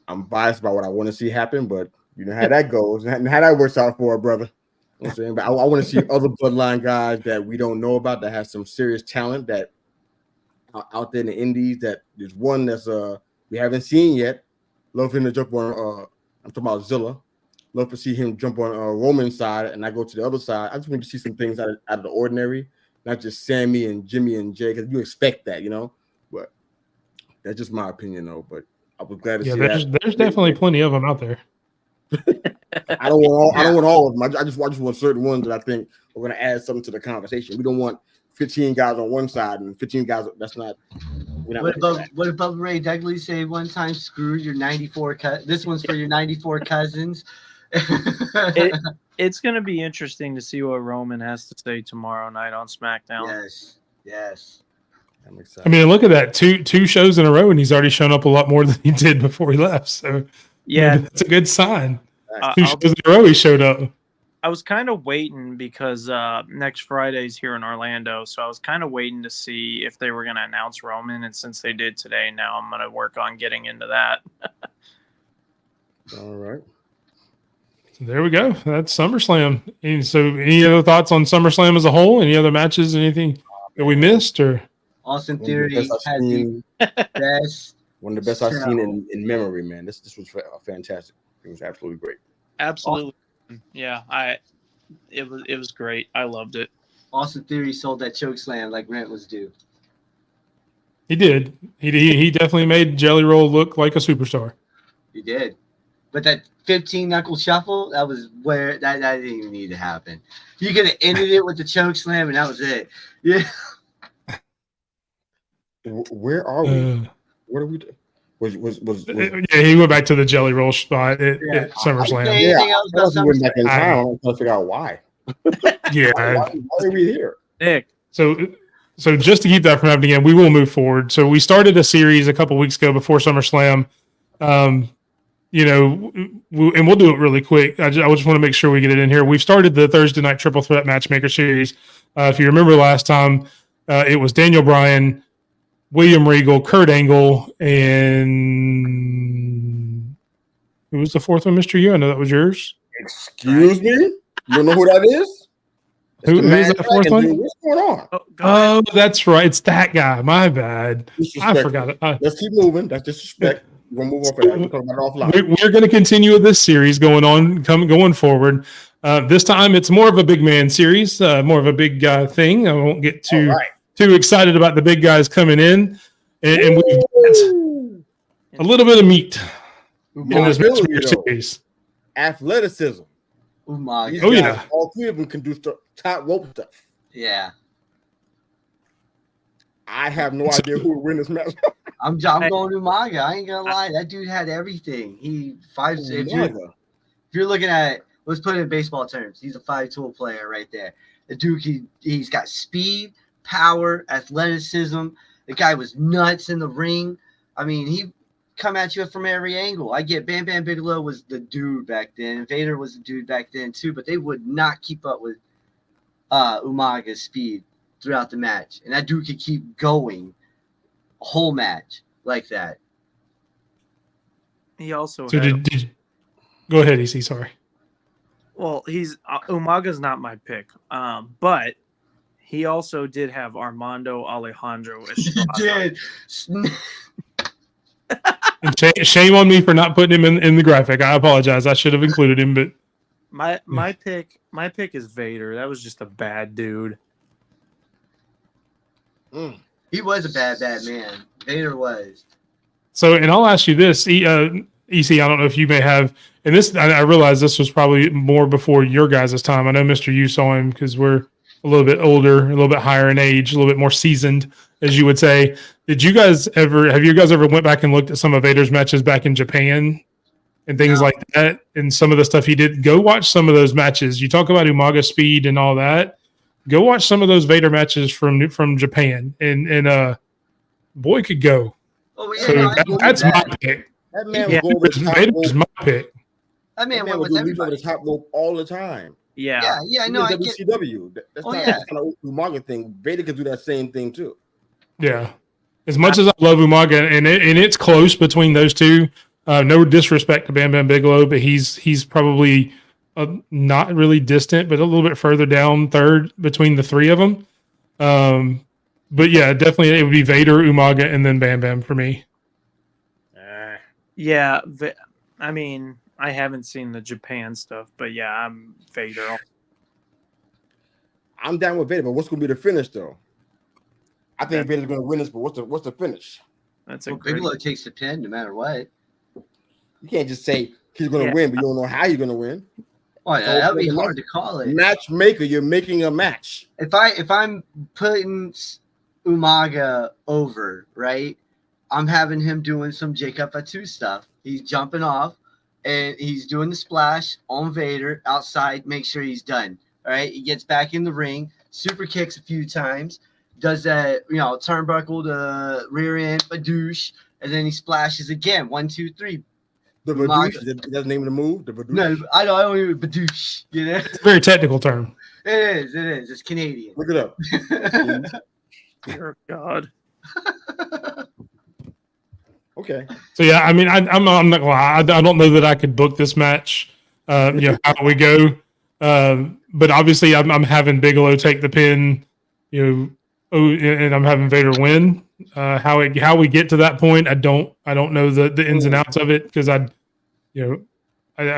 I'm biased about what I want to see happen, but you know how that goes and how that works out for a brother. You know what I'm saying? But I want to see other bloodline guys that we don't know about that have some serious talent that out there in the indies. That there's one that's we haven't seen yet. Love for him to jump on. I'm talking about Zilla. Love to see him jump on Roman's side, and I go to the other side. I just want to see some things out of the ordinary, not just Sammy and Jimmy and Jay, because you expect that, But that's just my opinion, though. But I was glad to see that. There's definitely plenty of them out there. I don't want all of them. I just want certain ones that I think are going to add something to the conversation. We don't want 15 guys on one side and 15 guys. That's not. What did Bubba Ray Dudley say one time? Screw your 94. This one's for your 94 cousins. It's going to be interesting to see what Roman has to say tomorrow night on SmackDown. Yes. I'm excited. I mean, look at that. Two shows in a row, and he's already shown up a lot more than he did before he left. So yeah, that's a good sign. 2 shows in a row he showed up. I was kind of waiting because next Friday's here in Orlando, so I was kind of waiting to see if they were going to announce Roman, and since they did today, now I'm going to work on getting into that. All right. So there we go. That's SummerSlam. And so any other thoughts on SummerSlam as a whole? Any other matches? Anything that we missed? Or Austin Theory has the best. One of the best I've seen in memory, man. This was fantastic. It was absolutely great. Absolutely. Yeah, it was great. I loved it. Austin Theory sold that choke slam like rent was due. He did. He definitely made Jelly Roll look like a superstar. He did. But that 15 knuckle shuffle, that was where that didn't even need to happen. You could have ended it with the choke slam, and that was it. Yeah. Where are we? What are we doing? Yeah, he went back to the Jelly Roll spot at SummerSlam. I went back in time. I'm trying to figure out why. Yeah. Why are we here? Nick. So just to keep that from happening again, we will move forward. So we started a series a couple weeks ago before SummerSlam. And we'll do it really quick. I just want to make sure we get it in here. We've started the Thursday night triple threat matchmaker series. If you remember last time, it was Daniel Bryan, William Regal, Kurt Angle, and who was the fourth one, Mr. U? I know that was yours. Excuse me? You don't know who that is? Who's that fourth one? What's going on? Oh, that's right. It's that guy. My bad. I forgot it. Let's keep moving. That's disrespect. We're gonna move on for that. We'll talk about it offline. We're going to continue with this series going forward. This time it's more of a big man series, more of a big guy thing. I won't get too excited about the big guys coming in, and we've got a little bit of meat in this Matchmaker series. Athleticism. Umaga. Yeah. All three of them can do top rope stuff. Yeah. I have no idea who will win this match. I'm going Umaga. I ain't gonna lie. That dude had everything. If you're looking at, let's put it in baseball terms, he's a 5-tool player right there. The dude, he's got speed, power, athleticism. The guy was nuts in the ring. I mean, he come at you from every angle. I get Bam Bam Bigelow was the dude back then. Vader was the dude back then too, but they would not keep up with Umaga's speed throughout the match. And that dude could keep going a whole match like that. He also go ahead, EC, sorry. Well, Umaga's not my pick. But he also did have Armando Alejandro Estrada. He did. And shame on me for not putting him in the graphic. I apologize. I should have included him, but my pick is Vader. That was just a bad dude. He was a bad man. Vader was. So, and I'll ask you this, EC, I don't know if you may have, and this, I realize this was probably more before your guys' time. I know, Mr. You saw him because we're a little bit older, a little bit higher in age, a little bit more seasoned, as you would say. Have you guys ever went back and looked at some of Vader's matches back in Japan and things like that, and some of the stuff he did? Go watch some of those matches. You talk about Umaga speed and all that. Go watch some of those Vader matches from Japan, and boy could go. Oh, yeah, so that's my pick. That man was over the top Vader's my pick. That man went with everybody. The top rope all the time. Yeah, I know. WCW. That's not kind of Umaga thing. Vader can do that same thing too. Yeah, as much as I love Umaga, and it's close between those two. No disrespect to Bam Bam Bigelow, but he's probably not really distant, but a little bit further down third between the three of them. But yeah, definitely it would be Vader, Umaga, and then Bam Bam for me. Yeah, I mean, I haven't seen the Japan stuff, but yeah, I'm Vader. I'm down with Vader, but what's going to be the finish though? I think Vader's going to win this, but what's the finish? Bigelow takes the pin no matter what. You can't just say he's going to win, but you don't know how you're going to win. Oh, yeah, that'd be hard to call it. Matchmaker, you're making a match. If I'm putting Umaga over, right, I'm having him doing some Jacob Fatu stuff. He's jumping off and he's doing the splash on Vader outside. Make sure he's done. All right, he gets back in the ring, super kicks a few times, does that turnbuckle to rear end badouche, and then he splashes again. 1, 2, 3. The badouche, that's the name of the move. The badouche. No, I don't even badouche. It's a very technical term. It is. It's Canadian. Look it up. Dear God. Okay. So yeah, I mean, I'm not gonna lie. I don't know that I could book this match. How we go. But obviously, I'm having Bigelow take the pin. And I'm having Vader win. How we get to that point, I don't know the ins and outs of it because I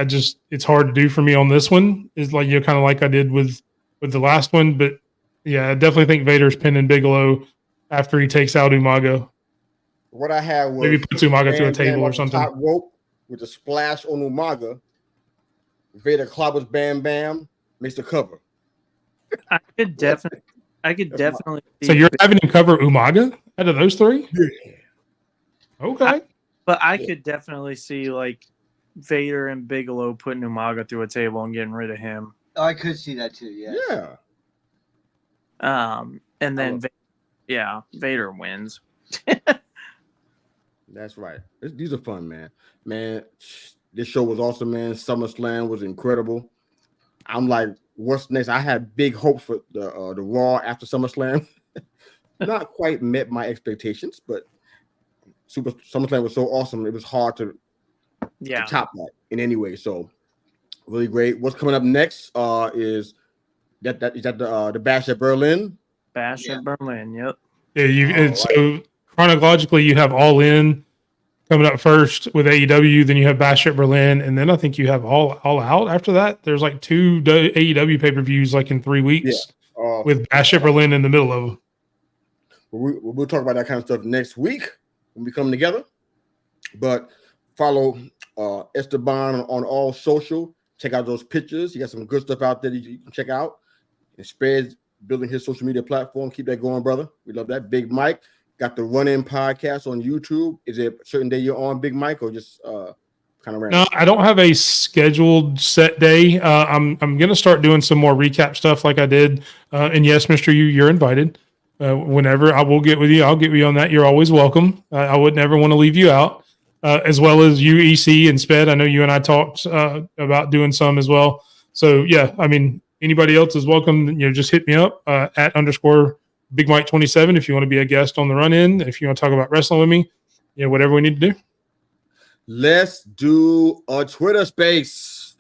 just it's hard to do for me on this one. Is like kind of like I did with the last one, but yeah, I definitely think Vader's pinning Bigelow after he takes out Umaga. What I had was maybe puts Umaga through a table or something. Top rope with a splash on Umaga. Vader clobbers Bam Bam, makes the cover. I could definitely. So you're having him cover Umaga out of those three? Yeah. Okay. I could definitely see like Vader and Bigelow putting Umaga through a table and getting rid of him. Oh, I could see that too. Yes. Yeah. And then Vader wins. That's right. These are fun, man. Man, this show was awesome, man. SummerSlam was incredible. I'm like, what's next? I had big hopes for the Raw after SummerSlam. Not quite met my expectations, but SummerSlam was so awesome. It was hard to top that in any way. So really great. What's coming up next is the Bash at Berlin. Bash at Berlin. Yep. Yeah. So chronologically, you have All In coming up first with AEW. Then you have Bash at Berlin, and then I think you have All Out after that. There's like 2 AEW pay-per-views like in 3 weeks with Bash at Berlin in the middle of them. We'll talk about that kind of stuff next week when we come together. But follow Esteban on all social. Check out those pictures. He got some good stuff out there that you can check out. And Spread's building his social media platform. Keep that going, brother. We love that. Big Mike got the Run-In podcast on YouTube. Is there a certain day you're on, Big Mike, or just kind of random? No, I don't have a scheduled set day. I'm going to start doing some more recap stuff like I did. And yes, Mr. You're invited. Whenever I will get with you, I'll get with you on that. You're always welcome. I would never want to leave you out, as well as you, EC, and Sped. I know you and I talked about doing some as well. So yeah, I mean, anybody else is welcome. Just hit me up at _Big Mike 27 if you want to be a guest on the Run-In. If you want to talk about wrestling with me, whatever we need to do. Let's do a Twitter space.